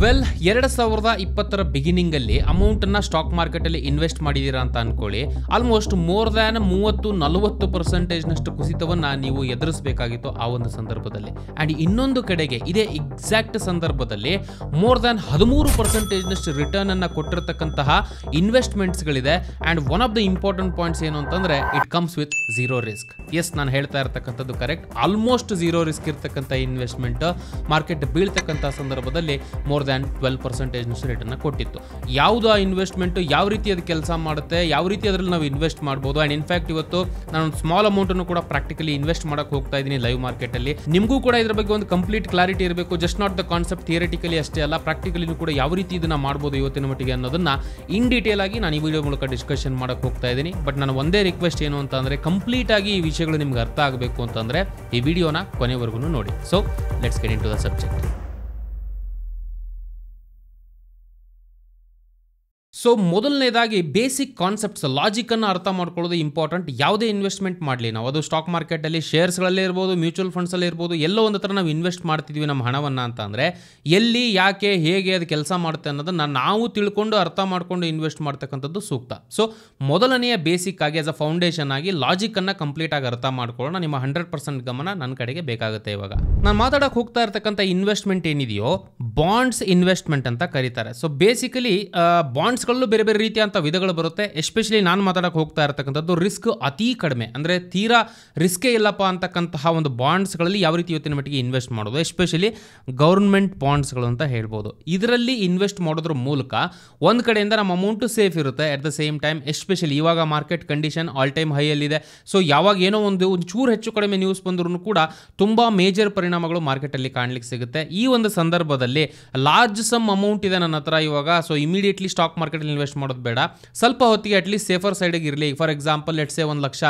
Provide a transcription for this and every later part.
Well 2020 ಬಿಗಿನಿಂಗಲ್ಲಿ ಅಮೌಂಟನ್ನು stock ಮಾರ್ಕೆಟಲ್ಲಿ invest ಮಾಡಿದ್ದೀರಾ ಅಂತ ಅಂದ್ಕೊಳ್ಳಿ. ಆಲ್ಮೋಸ್ಟ್ ಮೋರ್ ದ್ಯಾನ್ 30-40% ಕುಸಿತವನ್ನು ನೀವು ಎದುರಿಸಬೇಕಾಗಿತ್ತು ಆ ಒಂದು ಸಂದರ್ಭದಲ್ಲಿ. ಆ್ಯಂಡ್ ಇನ್ನೊಂದು ಕಡೆಗೆ ಇದೇ ಎಕ್ಸಾಕ್ಟ್ ಸಂದರ್ಭದಲ್ಲಿ ಮೋರ್ ದ್ಯಾನ್ 13% ರಿಟರ್ನ್ ಅನ್ನು ಕೊಟ್ಟಿರತಕ್ಕಂತಹ ಇನ್ವೆಸ್ಟ್ಮೆಂಟ್ಸ್ಗಳಿದೆ. And one of the important points ಏನು ಅಂತಂದರೆ it comes with zero risk. Yes, ನಾನು ಹೇಳ್ತಾ ಇರ್ತಕ್ಕಂಥದ್ದು ಕರೆಕ್ಟ್. ಆಲ್ಮೋಸ್ಟ್ ಝೀರೋ ರಿಸ್ಕ್ ಇರ್ತಕ್ಕಂಥ ಇನ್ವೆಸ್ಟ್ಮೆಂಟ್ ಮಾರ್ಕೆಟ್ ಬೀಳ್ತಕ್ಕಂಥ ಸಂದರ್ಭದಲ್ಲಿ ಮೋರ್ ದ್ಯಾನ್ 12% ರಿಟರ್ನ್ ಕೊಟ್ಟಿತ್ತು. ಯಾವುದು ಆ ಇನ್ವೆಸ್ಟ್ಮೆಂಟು, ಯಾವ ರೀತಿ ಅದು ಕೆಲಸ ಮಾಡುತ್ತೆ, ಯಾವ ರೀತಿ ಅದರಲ್ಲಿ ನಾವು ಇನ್ವೆಸ್ಟ್ ಮಾಡ್ಬೋದು. ಆ್ಯಂಡ್ ಇನ್ಫ್ಯಾಕ್ಟ್ ಇವತ್ತು ನಾನು ಒಂದು ಸ್ಮಾಲ್ ಅಮೌಂಟನ್ನು ಕೂಡ ಪ್ರಾಕ್ಟಿಕಲಿ ಇನ್ವೆಸ್ಟ್ ಮಾಡೋಕ್ಕೆ ಹೋಗ್ತಾ ಇದ್ದೀನಿ ಲೈವ್ ಮಾರ್ಕೆಟಲ್ಲಿ. ನಿಮಗೂ ಕೂಡ ಇದ್ರ ಬಗ್ಗೆ ಒಂದು ಕಂಪ್ಲೀಟ್ ಕ್ಲಾರಿಟಿ ಇರಬೇಕು. Just not the concept theoretically ಅಷ್ಟೇ ಅಲ್ಲ, ಪ್ರಾಕ್ಟಿಕಲಿನೂ ಕೂಡ ಯಾವ ರೀತಿ ಇದನ್ನು ಮಾಡ್ಬೋದು ಇವತ್ತಿನ ಮಟ್ಟಿಗೆ ಅನ್ನೋದನ್ನ ಇನ್ ಡೀಟೇಲ್ ಆಗಿ ನಾನು ಈ ವಿಡಿಯೋ ಮೂಲಕ ಡಿಸ್ಕಷನ್ ಮಾಡೋಕ್ಕೆ ಹೋಗ್ತಾ ಇದ್ದೀನಿ. ಬಟ್ ನಾನು ಒಂದೇ ರಿಕ್ವೆಸ್ಟ್ ಏನು ಅಂತ ಅಂದರೆ ಕಂಪ್ಲೀಟ್ ಆಗಿ ಈ ವಿಷಯಗಳು ನಿಮ್ಗೆ ಅರ್ಥ ಆಗಬೇಕು ಅಂತಂದರೆ ಈ ವಿಡಿಯೋನ ಕೊನೆವರೆಗೂ ನೋಡಿ. So let's get into the subject. So ಮೊದಲನೇದಾಗಿ ಬೇಸಿಕ್ ಕಾನ್ಸೆಪ್ಟ್ಸ್, ಲಾಜಿಕನ್ನು ಅರ್ಥ ಮಾಡ್ಕೊಳ್ಳೋದು ಇಂಪಾರ್ಟೆಂಟ್. ಯಾವುದೇ ಇನ್ವೆಸ್ಟ್ಮೆಂಟ್ ಮಾಡಲಿ ನಾವು, ಅದು ಸ್ಟಾಕ್ ಮಾರ್ಕೆಟಲ್ಲಿ ಶೇರ್ಸ್ಗಳಲ್ಲೇ ಇರ್ಬೋದು, ಮ್ಯೂಚುವಲ್ ಫಂಡ್ಸಲ್ಲೇ ಇರ್ಬೋದು, ಎಲ್ಲೋ ಒಂದು ಥರ ನಾವು ಇನ್ವೆಸ್ಟ್ ಮಾಡ್ತಿದ್ವಿ ನಮ್ಮ ಹಣವನ್ನು ಅಂತ ಅಂದರೆ ಎಲ್ಲಿ, ಯಾಕೆ, ಹೇಗೆ ಅದು ಕೆಲಸ ಮಾಡುತ್ತೆ ಅನ್ನೋದನ್ನು ನಾವು ತಿಳ್ಕೊಂಡು ಅರ್ಥ ಮಾಡ್ಕೊಂಡು ಇನ್ವೆಸ್ಟ್ ಮಾಡ್ತಕ್ಕಂಥದ್ದು ಸೂಕ್ತ. ಸೊ ಮೊದಲನೆಯ ಬೇಸಿಕ್ ಆಗಿ ಆಸ್ ಅ ಫೌಂಡೇಶನ್ ಆಗಿ ಲಾಜಿಕನ್ನು ಕಂಪ್ಲೀಟಾಗಿ ಅರ್ಥ ಮಾಡ್ಕೊಳ್ಳೋಣ. ನಿಮ್ಮ 100% ಗಮನ ನನ್ನ ಕಡೆಗೆ ಬೇಕಾಗುತ್ತೆ. ಇವಾಗ ನಾನು ಮಾತಾಡೋಕೆ ಹೋಗ್ತಾ ಇರ್ತಕ್ಕಂಥ ಇನ್ವೆಸ್ಟ್ಮೆಂಟ್ ಏನಿದೆಯೋ ಬಾಂಡ್ಸ್ ಇನ್ವೆಸ್ಟ್ಮೆಂಟ್ ಅಂತ ಕರೀತಾರೆ. ಸೊ ಬೇಸಿಕಲಿ ಬಾಂಡ್ಸ್ ಬೇರೆ ಬೇರೆ ರೀತಿಯಂಥ ವಿಧಗಳು ಬರುತ್ತೆ. ಎಸ್ಪೆಷಲಿ ನಾನು ಮಾತಾಡಕ್ಕೆ ಹೋಗ್ತಾ ಇರತಕ್ಕಂಥದ್ದು ರಿಸ್ಕ್ ಅತಿ ಕಡಿಮೆ, ಅಂದರೆ ತೀರಾ ರಿಸ್ಕೇ ಇಲ್ಲಪ್ಪ ಅಂತಕ್ಕಂತಹ ಒಂದು ಬಾಂಡ್ಸ್ಗಳಲ್ಲಿ ಯಾವ ರೀತಿ ಇವತ್ತಿನ ಮಟ್ಟಿಗೆ ಇನ್ವೆಸ್ಟ್ ಮಾಡೋದು, ಎಸ್ಪೆಷಲಿ ಗೌರ್ಮೆಂಟ್ ಬಾಂಡ್ಸ್ಗಳು ಅಂತ ಹೇಳ್ಬೋದು. ಇದರಲ್ಲಿ ಇನ್ವೆಸ್ಟ್ ಮಾಡೋದ್ರ ಮೂಲಕ ಒಂದು ಕಡೆಯಿಂದ ನಮ್ಮ ಅಮೌಂಟು ಸೇಫ್ ಇರುತ್ತೆ. At the same time especially ಇವಾಗ ಮಾರ್ಕೆಟ್ ಕಂಡೀಷನ್ ಆಲ್ ಟೈಮ್ ಹೈಯಲ್ಲಿದೆ. ಸೊ ಯಾವಾಗ ಏನೋ ಒಂದು ಚೂರು ಹೆಚ್ಚು ಕಡಿಮೆ ನ್ಯೂಸ್ ಬಂದ್ರೂ ಕೂಡ ತುಂಬ ಮೇಜರ್ ಪರಿಣಾಮಗಳು ಮಾರ್ಕೆಟಲ್ಲಿ ಕಾಣಲಿಕ್ಕೆ ಸಿಗುತ್ತೆ. ಈ ಒಂದು ಸಂದರ್ಭದಲ್ಲಿ ಲಾರ್ಜ್ ಸಮ್ ಅಮೌಂಟ್ ಇದೆ ನನ್ನ ಹತ್ರ ಇವಾಗ, so immediately stock market invest ಮಾಡೋದು ಬೇಡ. ಸ್ವಲ್ಪ ಹೊತ್ತಿಗೆ ಅಟ್ಲೀಸ್ಟ್ ಸೇಫರ್ ಸೈಡಿಗೆ ಇರಲಿ. For example let's say 1 lakh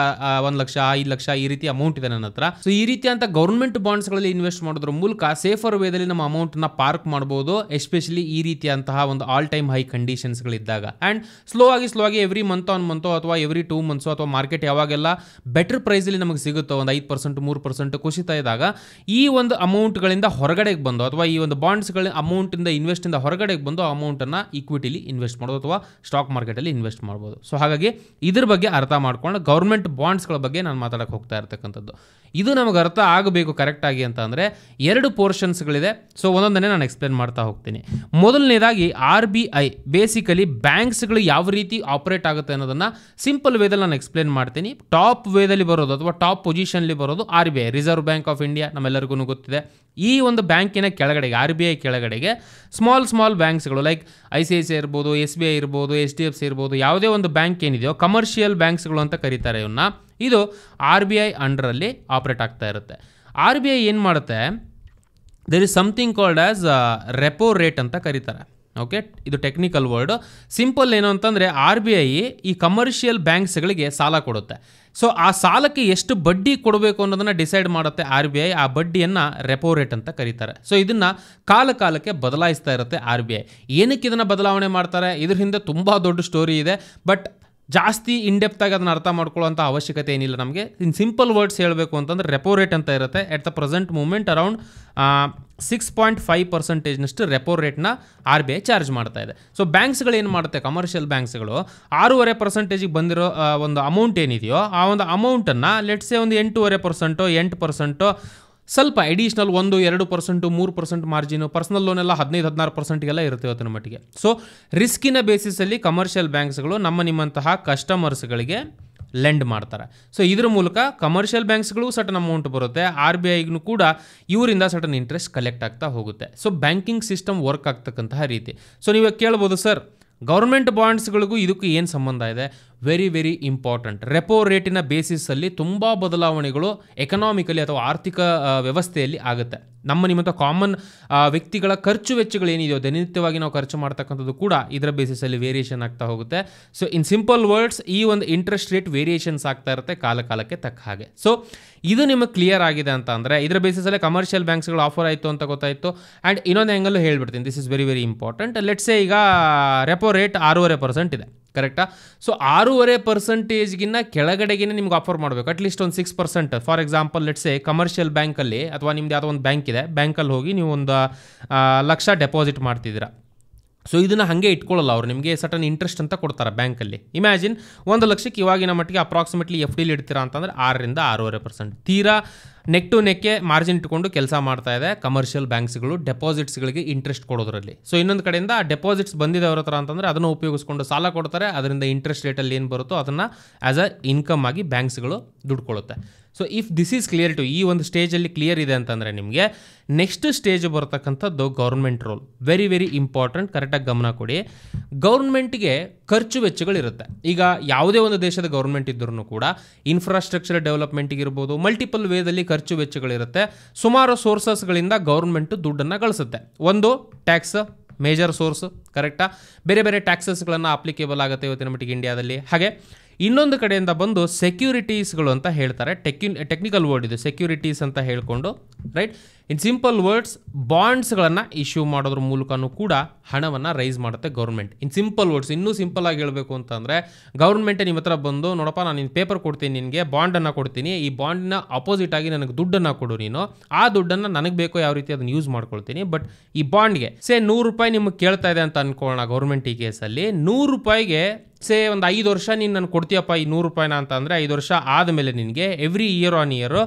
5 lakh ಈ ರೀತಿ ಅಮೌಂಟ್ ಇದೆ ನನ್ನ ಹತ್ರ. ಸೊ ಈ ರೀತಿ ಅಂತ ಗೌರ್ಮೆಂಟ್ ಬಾಂಡ್ಸ್ಗಳಲ್ಲಿ ಇನ್ವೆಸ್ಟ್ ಮಾಡೋದ್ರ ಮೂಲಕ ಸೇಫರ್ ವೇದಲ್ಲಿ ನಮ್ಮ ಅಮೌಂಟ್ನ ಪಾರ್ಕ್ ಮಾಡ್ಬೋದು, ಎಸ್ಪೆಷಲಿ ಈ ರೀತಿಯಂತಹ ಒಂದು ಆಲ್ ಟೈಮ್ ಹೈ ಕಂಡೀಷನ್ಸ್ಗಳಿದ್ದಾಗ. ಆ್ಯಂಡ್ ಸ್ಲೋ ಆಗಿ ಎವ್ರಿ ಮಂತ್ ಆನ್ ಮಂತೋ ಅಥವಾ ಎವ್ರಿ 2 ಮಂತ್ಸೋ ಅಥವಾ ಮಾರ್ಕೆಟ್ ಯಾವಾಗೆಲ್ಲ ಬೆಟರ್ ಪ್ರೈಸಲ್ಲಿ ನಮಗೆ ಸಿಗುತ್ತೋ, ಒಂದು 5% 3% ಕುಸಿತಾ ಇದ್ದಾಗ ಈ ಒಂದು ಅಮೌಂಟ್ಗಳಿಂದ ಹೊರಗಡೆಗೆ ಬಂದು ಅಥವಾ ಈ ಒಂದು ಬಾಂಡ್ಸ್ಗಳ ಅಮೌಂಟಿಂದ ಇನ್ವೆಸ್ಟಿಂದ ಹೊರಗಡೆಗೆ ಬಂದು ಆ ಅಮೌಂಟನ್ನು ಈಕ್ವಿಟಿಲಿ ಇನ್ವೆಸ್ಟ್ ಮಾಡೋದು ಅಥವಾ ಸ್ಟಾಕ್ ಮಾರ್ಕೆಟಲ್ಲಿ ಇನ್ವೆಸ್ಟ್ ಮಾಡ್ಬೋದು. ಸೊ ಹಾಗಾಗಿ ಇದ್ರ ಬಗ್ಗೆ ಅರ್ಥ ಮಾಡ್ಕೊಂಡು ಗೌರ್ಮೆಂಟ್ ಬಾಂಡ್ಸ್ಗಳ ಬಗ್ಗೆ ನಾನು ಮಾತಾಡಕ್ಕೆ ಹೋಗ್ತಾ ಇರ್ತಕ್ಕಂಥದ್ದು. ಇದು ನಮಗೆ ಅರ್ಥ ಆಗಬೇಕು ಕರೆಕ್ಟಾಗಿ ಅಂತ ಅಂದರೆ 2 ಪೋರ್ಷನ್ಸ್ಗಳಿದೆ. ಸೊ ಒಂದೊಂದನ್ನೇ ನಾನು ಎಕ್ಸ್ಪ್ಲೇನ್ ಮಾಡ್ತಾ ಹೋಗ್ತೀನಿ. ಮೊದಲನೇದಾಗಿ RBI ಬೇಸಿಕಲಿ ಬ್ಯಾಂಕ್ಸ್ಗಳು ಯಾವ ರೀತಿ ಆಪರೇಟ್ ಆಗುತ್ತೆ ಅನ್ನೋದನ್ನು ಸಿಂಪಲ್ ವೇದಲ್ಲಿ ನಾನು ಎಕ್ಸ್ಪ್ಲೇನ್ ಮಾಡ್ತೀನಿ. ಟಾಪ್ ವೇದಲ್ಲಿ ಬರೋದು ಅಥವಾ ಟಾಪ್ ಪೊಸಿಷನ್ಲಿ ಬರೋದು RBI, reserve bank of India, ನಮ್ಮೆಲ್ಲರಿಗೂ ಗೊತ್ತಿದೆ. ಈ ಒಂದು ಬ್ಯಾಂಕಿನ ಕೆಳಗಡೆಗೆ RBI ಕೆಳಗಡೆಗೆ ಸ್ಮಾಲ್ ಬ್ಯಾಂಕ್ಸ್ಗಳು ಲೈಕ್ ICICI ಇರ್ಬೋದು, SBI ಇರ್ಬೋದು, HDFC ಇರ್ಬೋದು, ಯಾವುದೇ ಒಂದು ಬ್ಯಾಂಕ್ ಏನಿದೆಯೋ ಕಮರ್ಷಿಯಲ್ ಬ್ಯಾಂಕ್ಸ್ಗಳು ಅಂತ ಕರೀತಾರೆ ಇವನ್ನ. ಇದು RBI ಅಂಡರಲ್ಲಿ ಆಪ್ರೇಟ್ ಆಗ್ತಾ ಇರುತ್ತೆ. RBI ಏನು ಮಾಡುತ್ತೆ, there is something called as repo rate ಅಂತ ಕರೀತಾರೆ. ಓಕೆ, ಇದು ಟೆಕ್ನಿಕಲ್ ವರ್ಡ್. ಸಿಂಪಲ್ ಏನು ಅಂತಂದರೆ RBI ಈ ಕಮರ್ಷಿಯಲ್ ಬ್ಯಾಂಕ್ಸ್ಗಳಿಗೆ ಸಾಲ ಕೊಡುತ್ತೆ. ಸೊ ಆ ಸಾಲಕ್ಕೆ ಎಷ್ಟು ಬಡ್ಡಿ ಕೊಡಬೇಕು ಅನ್ನೋದನ್ನು ಡಿಸೈಡ್ ಮಾಡುತ್ತೆ RBI. ಆ ಬಡ್ಡಿಯನ್ನು ರೆಪೋ ರೇಟ್ ಅಂತ ಕರೀತಾರೆ. ಸೊ ಇದನ್ನು ಕಾಲಕ್ಕೆ ಬದಲಾಯಿಸ್ತಾ ಇರುತ್ತೆ RBI. ಏನಕ್ಕೆ ಇದನ್ನು ಬದಲಾವಣೆ ಮಾಡ್ತಾರೆ, ಇದ್ರ ಹಿಂದೆ ತುಂಬ ದೊಡ್ಡ ಸ್ಟೋರಿ ಇದೆ. ಬಟ್ ಜಾಸ್ತಿ ಇನ್ಡೆಪ್ತಾಗಿ ಅದನ್ನು ಅರ್ಥ ಮಾಡ್ಕೊಳ್ಳೋಂಥ ಅವಶ್ಯಕತೆ ಏನಿಲ್ಲ ನಮಗೆ. ಇನ್ ಸಿಂಪಲ್ ವರ್ಡ್ಸ್ ಹೇಳಬೇಕು ಅಂತಂದರೆ ರೆಪೋ ರೇಟ್ ಅಂತ ಇರುತ್ತೆ. At the present moment around 6.5% repo ರೇಟ್ನ RBI ಚಾರ್ಜ್ ಮಾಡ್ತಾ ಇದೆ. ಸೊ ಬ್ಯಾಂಕ್ಸ್ಗಳು ಏನು ಮಾಡುತ್ತೆ, ಕಮರ್ಷಿಯಲ್ ಬ್ಯಾಂಕ್ಸ್ಗಳು 6.5% ಬಂದಿರೋ ಒಂದು ಅಮೌಂಟ್ ಏನಿದೆಯೋ ಆ ಒಂದು ಅಮೌಂಟನ್ನು ಲೆಟ್ಸೇ ಒಂದು 8.5% 8% ಸ್ವಲ್ಪ ಎಡಿಷ್ನಲ್ 1-2% 3% ಮಾರ್ಜಿನು, ಪರ್ಸನಲ್ ಲೋನೆಲ್ಲ 15-16%ಗೆಲ್ಲ ಇರುತ್ತೆ ಇವತ್ತಿನ ಮಟ್ಟಿಗೆ. ಸೊ ರಿಸ್ಕಿನ ಬೇಸಿಸಲ್ಲಿ ಕಮರ್ಷಿಯಲ್ ಬ್ಯಾಂಕ್ಸ್ಗಳು ನಿಮ್ಮಂತಹ ಕಸ್ಟಮರ್ಸ್ಗಳಿಗೆ ಲೆಂಡ್ ಮಾಡ್ತಾರೆ. ಸೊ ಇದ್ರ ಮೂಲಕ ಕಮರ್ಷಿಯಲ್ ಬ್ಯಾಂಕ್ಸ್ಗಳು ಸಟನ್ ಅಮೌಂಟ್ ಬರುತ್ತೆ, RBIಗೂ ಕೂಡ ಇವರಿಂದ ಸಟನ್ ಇಂಟ್ರೆಸ್ಟ್ ಕಲೆಕ್ಟ್ ಆಗ್ತಾ ಹೋಗುತ್ತೆ. ಸೊ ಬ್ಯಾಂಕಿಂಗ್ ಸಿಸ್ಟಮ್ ವರ್ಕ್ ಆಗ್ತಕ್ಕಂತಹ ರೀತಿ. ಸೊ ನೀವು ಕೇಳ್ಬೋದು, ಸರ್ ಗೌರ್ಮೆಂಟ್ ಬಾಂಡ್ಸ್ಗಳಿಗೂ ಇದಕ್ಕೂ ಏನು ಸಂಬಂಧ ಇದೆ? Very important. ರೆಪೋ ರೇಟಿನ ಬೇಸಿಸಲ್ಲಿ ತುಂಬ ಬದಲಾವಣೆಗಳು ಎಕನಾಮಿಕಲಿ ಅಥವಾ ಆರ್ಥಿಕ ವ್ಯವಸ್ಥೆಯಲ್ಲಿ ಆಗುತ್ತೆ. ನಿಮ್ಮಂಥ ಕಾಮನ್ ವ್ಯಕ್ತಿಗಳ ಖರ್ಚು ವೆಚ್ಚಗಳು ಏನಿದೆಯೋ ದಿನನಿತ್ಯವಾಗಿ ನಾವು ಖರ್ಚು ಮಾಡ್ತಕ್ಕಂಥದ್ದು ಕೂಡ ಇದರ ಬೇಸಿಸಲ್ಲಿ ವೇರಿಯೇಷನ್ ಆಗ್ತಾ ಹೋಗುತ್ತೆ. ಸೊ ಇನ್ ಸಿಂಪಲ್ ವರ್ಡ್ಸ್ ಈ ಒಂದು ಇಂಟ್ರೆಸ್ಟ್ ರೇಟ್ ವೇರಿಯೇಷನ್ಸ್ ಆಗ್ತಾ ಇರುತ್ತೆ ಕಾಲಕ್ಕೆ ತಕ್ಕ ಹಾಗೆ. ಸೊ ಇದು ನಿಮಗೆ ಕ್ಲಿಯರ್ ಆಗಿದೆ ಅಂತ ಅಂದರೆ ಇದರ ಬೇಸಿಸಲ್ಲೇ ಕಮರ್ಷಿಯಲ್ ಬ್ಯಾಂಕ್ಸ್ಗಳು ಆಫರ್ ಆಯಿತು ಅಂತ ಗೊತ್ತಾಯಿತು. ಆ್ಯಂಡ್ ಇನ್ನೊಂದು ಆ್ಯಂಗಲ್ ಹೇಳ್ಬಿಡ್ತೀನಿ, ದಿಸ್ ಇಸ್ ವೆರಿ ಇಂಪಾರ್ಟೆಂಟ್. ಲೆಟ್ಸೇ ಈಗ ರೆಪೋ ರೇಟ್ 6.5% ಇದೆ. ಕರೆಕ್ಟಾ? ಸೊ 6.5%ಗಿನ್ನ ಕೆಳಗಡೆಗೇನೆ ನಿಮ್ಗೆ ಆಫರ್ ಮಾಡಬೇಕು, ಅಟ್ಲೀಸ್ಟ್ ಒಂದು 6%. ಫಾರ್ ಎಕ್ಸಾಂಪಲ್ ಲೆಟ್ಸೆ ಕಮರ್ಷಿಯಲ್ ಬ್ಯಾಂಕಲ್ಲಿ ಅಥವಾ ನಿಮ್ದು ಯಾವುದೋ ಒಂದು ಬ್ಯಾಂಕ್ ಇದೆ, ಬ್ಯಾಂಕಲ್ಲಿ ಹೋಗಿ ನೀವು ಒಂದು ಲಕ್ಷ ಡೆಪಾಸಿಟ್ ಮಾಡ್ತಿದ್ದೀರಾ. ಸೊ ಇದನ್ನು ಹಾಗೆ ಇಟ್ಕೊಳ್ಳಲ್ಲ ಅವರು, ನಿಮಗೆ ಸಟನ್ ಇಂಟ್ರೆಸ್ಟ್ ಅಂತ ಕೊಡ್ತಾರೆ ಬ್ಯಾಂಕಲ್ಲಿ. ಇಮ್ಯಾಜಿನ್ 1 ಲಕ್ಷಕ್ಕೆ ಇವಾಗಿನ ಮಟ್ಟಿಗೆ ಅಪ್ರಾಕ್ಸಿಮೇಟ್ಲಿ ಎಫ್ ಡಿಲಿ ಇಡ್ತೀರಾ ಅಂತಂದರೆ 6ರಿಂದ 6.5%. ತೀರಾ ನೆಕ್ ಟು ನೆಕ್ಕೆ ಮಾರ್ಜಿನ್ ಇಟ್ಕೊಂಡು ಕೆಲಸ ಮಾಡ್ತಾ ಇದೆ ಕಮರ್ಷಿಯಲ್ ಬ್ಯಾಂಕ್ಸ್ಗಳು ಡೆಪಾಸಿಟ್ಸ್ಗಳಿಗೆ ಇಂಟ್ರೆಸ್ಟ್ ಕೊಡೋದ್ರಲ್ಲಿ. ಸೊ ಇನ್ನೊಂದು ಕಡೆಯಿಂದ ಡೆಪಾಸಿಟ್ಸ್ ಬಂದಿದೆ ಅವ್ರ ಹತ್ರ ಅಂತಂದರೆ ಅದನ್ನು ಉಪಯೋಗಿಸ್ಕೊಂಡು ಸಾಲ ಕೊಡ್ತಾರೆ, ಅದರಿಂದ ಇಂಟ್ರೆಸ್ಟ್ ರೇಟಲ್ಲಿ ಏನು ಬರುತ್ತೋ ಅದನ್ನು ಆ್ಯಸ್ ಅ ಇನ್ಕಮ್ ಆಗಿ ಬ್ಯಾಂಕ್ಸ್ಗಳು ದುಡ್ಡು ಕೊಡುತ್ತೆ. So if this is clear to, ಈ ಒಂದು ಸ್ಟೇಜಲ್ಲಿ ಕ್ಲಿಯರ್ ಇದೆ ಅಂತಂದರೆ ನಿಮಗೆ ನೆಕ್ಸ್ಟ್ ಸ್ಟೇಜ್ ಬರ್ತಕ್ಕಂಥದ್ದು government role. Very very important, ಕರೆಕ್ಟಾಗಿ ಗಮನ ಕೊಡಿ. ಗೌರ್ಮೆಂಟ್ಗೆ ಖರ್ಚು ವೆಚ್ಚಗಳಿರುತ್ತೆ. ಈಗ ಯಾವುದೇ ಒಂದು ದೇಶದ ಗೌರ್ಮೆಂಟ್ ಇದ್ರೂ ಕೂಡ ಇನ್ಫ್ರಾಸ್ಟ್ರಕ್ಚರ್ ಡೆವಲಪ್ಮೆಂಟಿಗೆ ಇರ್ಬೋದು, ಮಲ್ಟಿಪಲ್ ವೇದಲ್ಲಿ ಖರ್ಚು ವೆಚ್ಚಗಳಿರುತ್ತೆ. ಸುಮಾರು ಸೋರ್ಸಸ್ಗಳಿಂದ ಗೌರ್ಮೆಂಟ್ ದುಡ್ಡನ್ನು ಗಳಿಸುತ್ತೆ. ಒಂದು ಟ್ಯಾಕ್ಸ್ ಮೇಜರ್ ಸೋರ್ಸ್, ಕರೆಕ್ಟಾ? ಬೇರೆ ಬೇರೆ ಟ್ಯಾಕ್ಸಸ್ಗಳನ್ನು ಅಪ್ಲಿಕೇಬಲ್ ಆಗುತ್ತೆ ಇವತ್ತಿನ ಮಟ್ಟಿಗೆ ಇಂಡಿಯಾದಲ್ಲಿ. ಹಾಗೆ ಇನ್ನೊಂದು ಕಡೆಯಿಂದ ಬಂದು ಸೆಕ್ಯೂರಿಟೀಸ್ಗಳು ಅಂತ ಹೇಳ್ತಾರೆ, ಟೆಕ್ನಿಕಲ್ ವರ್ಡ್ ಇದು ಸೆಕ್ಯೂರಿಟೀಸ್ ಅಂತ ಹೇಳ್ಕೊಂಡು, ರೈಟ್? ಇನ್ ಸಿಂಪಲ್ ವರ್ಡ್ಸ್, ಬಾಂಡ್ಸ್ಗಳನ್ನು ಇಶ್ಯೂ ಮಾಡೋದ್ರ ಮೂಲಕನೂ ಕೂಡ ಹಣವನ್ನು ರೈಸ್ ಮಾಡುತ್ತೆ ಗೌರ್ಮೆಂಟ್. ಇನ್ ಸಿಂಪಲ್ ವರ್ಡ್ಸ್, ಇನ್ನೂ ಸಿಂಪಲ್ ಆಗಿ ಹೇಳಬೇಕು ಅಂತಂದರೆ, ಗೌರ್ಮೆಂಟ್ ನಿಮ್ಮ ಹತ್ರ ಬಂದು, ನೋಡಪ್ಪ ನಾನು ನಿನ್ನ ಪೇಪರ್ ಕೊಡ್ತೀನಿ, ನಿನಗೆ ಬಾಂಡನ್ನು ಕೊಡ್ತೀನಿ, ಈ ಬಾಂಡ್ನ ಅಪೋಸಿಟ್ ಆಗಿ ನನಗೆ ದುಡ್ಡನ್ನು ಕೊಡು, ನೀನು ಆ ದುಡ್ಡನ್ನು ನನಗೆ ಬೇಕೋ ಯಾವ ರೀತಿ ಅದನ್ನು ಯೂಸ್ ಮಾಡ್ಕೊಳ್ತೀನಿ. ಬಟ್ ಈ ಬಾಂಡ್ಗೆ ಸೇ 100 ರೂಪಾಯಿ ನಿಮಗೆ ಕೇಳ್ತಾ ಇದೆ ಅಂತ ಅನ್ಕೊಳ್ಳೋಣ ಗೌರ್ಮೆಂಟ್. ಈ ಕೇಸಲ್ಲಿ 100 ರೂಪಾಯಿಗೆ ಸೇ ಒಂದು 5 ವರ್ಷ ನೀನು ನನಗೆ ಕೊಡ್ತೀಯಪ್ಪ ಈ 100 ರೂಪಾಯಿನ ಅಂತ ಅಂದರೆ, 5 ವರ್ಷ ಆದಮೇಲೆ ನಿನಗೆ every year on year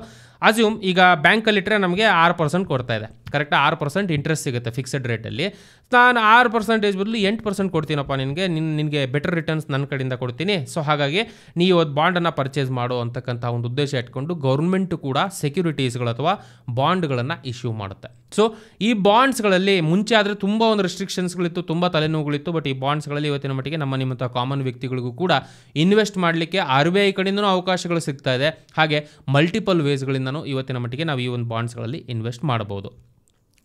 assume ಈಗ ಬ್ಯಾಂಕಲ್ಲಿಟ್ಟರೆ ನಮಗೆ 6% ಕೊಡ್ತಾ ಇದೆ, ಕರೆಕ್ಟಾಗಿ 6% ಇಂಟ್ರೆಸ್ಟ್ ಸಿಗುತ್ತೆ ಫಿಕ್ಸೆಡ್ ರೇಟಲ್ಲಿ. ನಾನು 6% ಬದಲು 8% ಕೊಡ್ತೀನಪ್ಪ ನಿನಗೆ ಬೆಟರ್ ರಿಟರ್ನ್ಸ್ ನನ್ನ ಕಡೆಯಿಂದ ಕೊಡ್ತೀನಿ. ಸೊ ಹಾಗಾಗಿ ನೀವು ಅದು ಬಾಂಡನ್ನು ಪರ್ಚೇಸ್ ಮಾಡೋ ಅಂತಕ್ಕಂಥ ಒಂದು ಉದ್ದೇಶ ಇಟ್ಕೊಂಡು ಗೌರ್ಮೆಂಟು ಕೂಡ ಸೆಕ್ಯೂರಿಟೀಸ್ಗಳು ಅಥವಾ ಬಾಂಡ್ಗಳನ್ನು ಇಶ್ಯೂ ಮಾಡುತ್ತೆ. ಸೊ ಈ ಬಾಂಡ್ಸ್ಗಳಲ್ಲಿ ಮುಂಚೆ ಆದರೆ ತುಂಬ ಒಂದು ರೆಸ್ಟ್ರಿಕ್ಷನ್ಸ್ಗಳಿತ್ತು, ತುಂಬ ತಲೆನೋವುಗಳಿತ್ತು. ಬಟ್ ಈ ಬಾಂಡ್ಸ್ಗಳಲ್ಲಿ ಇವತ್ತಿನ ಮಟ್ಟಿಗೆ ನಮ್ಮ ನಿಮ್ಮಂಥ ಕಾಮನ್ ವ್ಯಕ್ತಿಗಳಿಗೂ ಕೂಡ ಇನ್ವೆಸ್ಟ್ ಮಾಡಲಿಕ್ಕೆ RBI ಕಡೆಯಿಂದನೂ ಅವಕಾಶಗಳು ಸಿಗ್ತಾ ಇದೆ. ಹಾಗೆ ಮಲ್ಟಿಪಲ್ ವೇಸ್ಗಳಿಂದನೂ ಇವತ್ತಿನ ಮಟ್ಟಿಗೆ ನಾವು ಈ ಒಂದು ಬಾಂಡ್ಸ್ಗಳಲ್ಲಿ ಇನ್ವೆಸ್ಟ್ ಮಾಡಬಹುದು.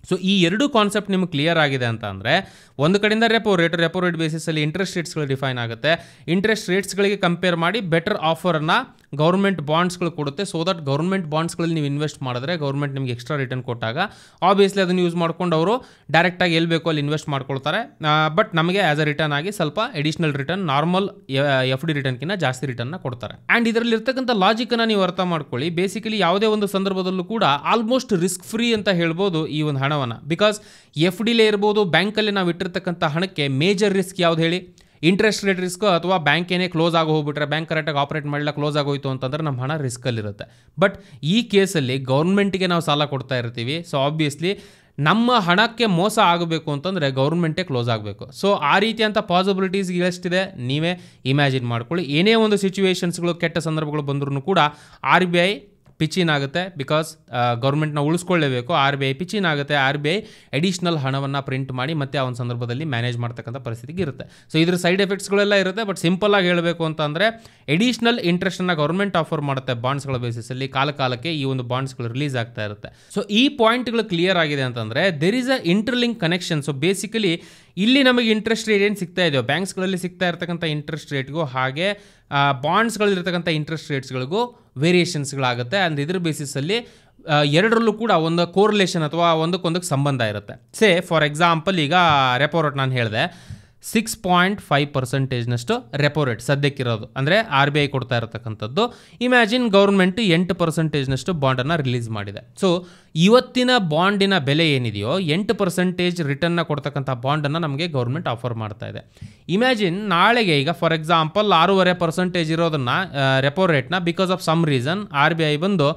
ಸೊ ಈ ಎರಡು ಕಾನ್ಸೆಪ್ಟ್ ನಿಮ್ಗೆ ಕ್ಲಿಯರ್ ಆಗಿದೆ ಅಂತ ಅಂದರೆ, ಒಂದು ಕಡೆಯಿಂದ ರೆಪೋ ರೇಟ್ ಬೇಸಿಸಲ್ಲಿ ಇಂಟ್ರೆಸ್ಟ್ ರೇಟ್ಸ್ಗಳು ಡಿಫೈನ್ ಆಗುತ್ತೆ. ಇಂಟ್ರೆಸ್ಟ್ ರೇಟ್ಸ್ಗಳಿಗೆ ಕಂಪೇರ್ ಮಾಡಿ ಬೆಟರ್ ಆಫರನ್ನು ಗೌರ್ಮೆಂಟ್ ಬಾಂಡ್ಸ್ಗಳು ಕೊಡುತ್ತೆ. ಸೊ ದಟ್ ಗೌರ್ಮೆಂಟ್ ಬಾಂಡ್ಸ್ಗಳಲ್ಲಿ ನೀವು ಇನ್ವೆಸ್ಟ್ ಮಾಡಿದ್ರೆ ಗೌರ್ಮೆಂಟ್ ನಿಮಗೆ ಎಕ್ಸ್ಟ್ರಾ ರಿಟರ್ನ್ ಕೊಟ್ಟಾಗ ಆಬ್ವಿಯಸ್ಲಿ ಅದನ್ನು ಯೂಸ್ ಮಾಡ್ಕೊಂಡು ಅವರು ಡೈರೆಕ್ಟಾಗಿ ಎಲ್ಲಿ ಬೇಕೋ ಅಲ್ಲಿ ಇನ್ವೆಸ್ಟ್ ಮಾಡ್ಕೊಳ್ತಾರೆ. ಬಟ್ ನಮಗೆ ಆ್ಯಸ್ ಅ ರಿಟರ್ನ್ ಆಗಿ ಸ್ವಲ್ಪ ಎಡಿಷನಲ್ ರಿಟರ್ನ್, ನಾರ್ಮಲ್ FD ರಿಟರ್ನ್ಕಿಂತ ಜಾಸ್ತಿ ರಿಟರ್ನ್ನ ಕೊಡ್ತಾರೆ. ಆ್ಯಂಡ್ ಇದರಲ್ಲಿ ಇರ್ತಕ್ಕಂಥ ಲಾಜಿಕನ್ನು ನೀವು ಅರ್ಥ ಮಾಡ್ಕೊಳ್ಳಿ. ಬೇಸಿಕಲಿ ಯಾವುದೇ ಒಂದು ಸಂದರ್ಭದಲ್ಲೂ ಕೂಡ ಆಲ್ಮೋಸ್ಟ್ ರಿಸ್ಕ್ ಫ್ರೀ ಅಂತ ಹೇಳ್ಬೋದು ಈ ಒಂದು ಹಣವನ್ನು. ಬಿಕಾಸ್ FDಲೇ ಇರ್ಬೋದು, ಬ್ಯಾಂಕಲ್ಲಿ ನಾವು ಇಟ್ಟಿರ್ತಕ್ಕಂಥ ಹಣಕ್ಕೆ ಮೇಜರ್ ರಿಸ್ಕ್ ಯಾವ್ದು ಹೇಳಿ? ಇಂಟ್ರೆಸ್ಟ್ ರೇಟ್ ರಿಸ್ಕ್, ಅಥವಾ ಬ್ಯಾಂಕ್ ಏನೇ ಕ್ಲೋಸ್ ಆಗಿ ಹೋಗ್ಬಿಟ್ರೆ, ಬ್ಯಾಂಕ್ ಕರೆಕ್ಟಾಗಿ ಆಪರೇಟ್ ಮಾಡಲಿಲ್ಲ, ಕ್ಲೋಸ್ ಆಗೋಯ್ತು ಅಂತಂದರೆ ನಮ್ಮ ಹಣ ರಿಸ್ಕಲ್ಲಿರುತ್ತೆ. ಬಟ್ ಈ ಕೇಸಲ್ಲಿ ಗೌರ್ಮೆಂಟಿಗೆ ನಾವು ಸಾಲ ಕೊಡ್ತಾ ಇರ್ತೀವಿ. ಸೊ ಆಬ್ವಿಯಸ್ಲಿ ನಮ್ಮ ಹಣಕ್ಕೆ ಮೋಸ ಆಗಬೇಕು ಅಂತಂದರೆ ಗೌರ್ಮೆಂಟೇ ಕ್ಲೋಸ್ ಆಗಬೇಕು. ಸೊ ಆ ರೀತಿಯಂಥ ಪಾಸಿಬಿಲಿಟೀಸ್ ಎಷ್ಟಿದೆ ನೀವೇ ಇಮ್ಯಾಜಿನ್ ಮಾಡ್ಕೊಳ್ಳಿ. ಏನೇ ಒಂದು ಸಿಚುವೇಶನ್ಸ್ಗಳು, ಕೆಟ್ಟ ಸಂದರ್ಭಗಳು ಬಂದ್ರೂ ಕೂಡ RBI ಪಿಚಿನ್ ಆಗುತ್ತೆ. ಬಿಕಾಸ್ ಗೌರ್ಮೆಂಟ್ನ ಉಳಿಸ್ಕೊಳ್ಳೇಬೇಕು. RBI ಪಿಚಿನ್ ಆಗುತ್ತೆ. RBI ಅಡಿಷ್ನಲ್ ಹಣವನ್ನು ಪ್ರಿಂಟ್ ಮಾಡಿ ಮತ್ತೆ ಆ ಒಂದು ಸಂದರ್ಭದಲ್ಲಿ ಮ್ಯಾನೇಜ್ ಮಾಡ್ತಕ್ಕಂಥ ಪರಿಸ್ಥಿತಿಗೆ ಇರುತ್ತೆ. ಸೊ ಇದ್ರ ಸೈಡ್ ಎಫೆಕ್ಟ್ಸ್ಗಳೆಲ್ಲ ಇರುತ್ತೆ. ಬಟ್ ಸಿಂಪಲ್ ಆಗಿ ಹೇಳಬೇಕು ಅಂತಂದರೆ, ಎಡಿಷ್ನಲ್ ಇಂಟ್ರೆಸ್ಟನ್ನು ಗೌರ್ಮೆಂಟ್ ಆಫರ್ ಮಾಡುತ್ತೆ ಬಾಂಡ್ಸ್ಗಳ ಬೇಸಿಸಲ್ಲಿ. ಕಾಲಕ್ಕೆ ಈ ಒಂದು ಬಾಂಡ್ಸ್ಗಳು ರಿಲೀಸ್ ಆಗ್ತಾ ಇರುತ್ತೆ. ಸೊ ಈ ಪಾಯಿಂಟ್ಗಳು ಕ್ಲಿಯರ್ ಆಗಿದೆ ಅಂತಂದರೆ there is a interlink connection. So basically ಇಲ್ಲಿ ನಮಗೆ ಇಂಟ್ರೆಸ್ಟ್ ರೇಟ್ ಏನು ಸಿಗ್ತಾ ಇದೆಯೋ, ಬ್ಯಾಂಕ್ಸ್ಗಳಲ್ಲಿ ಸಿಗ್ತಾ ಇರ್ತಕ್ಕಂಥ ಇಂಟ್ರೆಸ್ಟ್ ರೇಟ್ಗೂ ಹಾಗೆ ಬಾಂಡ್ಸ್ಗಳಿರ್ತಕ್ಕಂಥ ಇಂಟ್ರೆಸ್ಟ್ ರೇಟ್ಸ್ಗಳಿಗೂ ವೇರಿಯೇಷನ್ಸ್ಗಳಾಗುತ್ತೆ. ಆ್ಯಂಡ್ ಇದ್ರ ಬೇಸಿಸಲ್ಲಿ ಎರಡರಲ್ಲೂ ಕೂಡ ಒಂದು ಕೋರಿಲೇಷನ್ ಅಥವಾ ಒಂದಕ್ಕೊಂದಕ್ಕೆ ಸಂಬಂಧ ಇರುತ್ತೆ. ಸೇ ಫಾರ್ ಎಕ್ಸಾಂಪಲ್ ಈಗ ರೆಪೋ ರೇಟ್ ನಾನು ಹೇಳಿದೆ 6.5%ನಷ್ಟು ರೆಪೋ ರೇಟ್ ಸದ್ಯಕ್ಕಿರೋದು, ಅಂದರೆ RBI ಕೊಡ್ತಾ ಇರತಕ್ಕಂಥದ್ದು. ಇಮ್ಯಾಜಿನ್ ಗೌರ್ಮೆಂಟ್ 8%ನಷ್ಟು ಬಾಂಡನ್ನು ರಿಲೀಸ್ ಮಾಡಿದೆ. ಸೊ ಇವತ್ತಿನ ಬಾಂಡಿನ ಬೆಲೆ ಏನಿದೆಯೋ 8% ರಿಟರ್ನ್ನ ಕೊಡ್ತಕ್ಕಂಥ ಬಾಂಡನ್ನು ನಮಗೆ ಗೌರ್ಮೆಂಟ್ ಆಫರ್ ಮಾಡ್ತಾ ಇದೆ. ಇಮ್ಯಾಜಿನ್ ನಾಳೆಗೆ ಈಗ ಫಾರ್ ಎಕ್ಸಾಂಪಲ್ 6.5% ಇರೋದನ್ನು ರೆಪೋ ರೇಟ್ನ because of some reason RBI ಬಂದು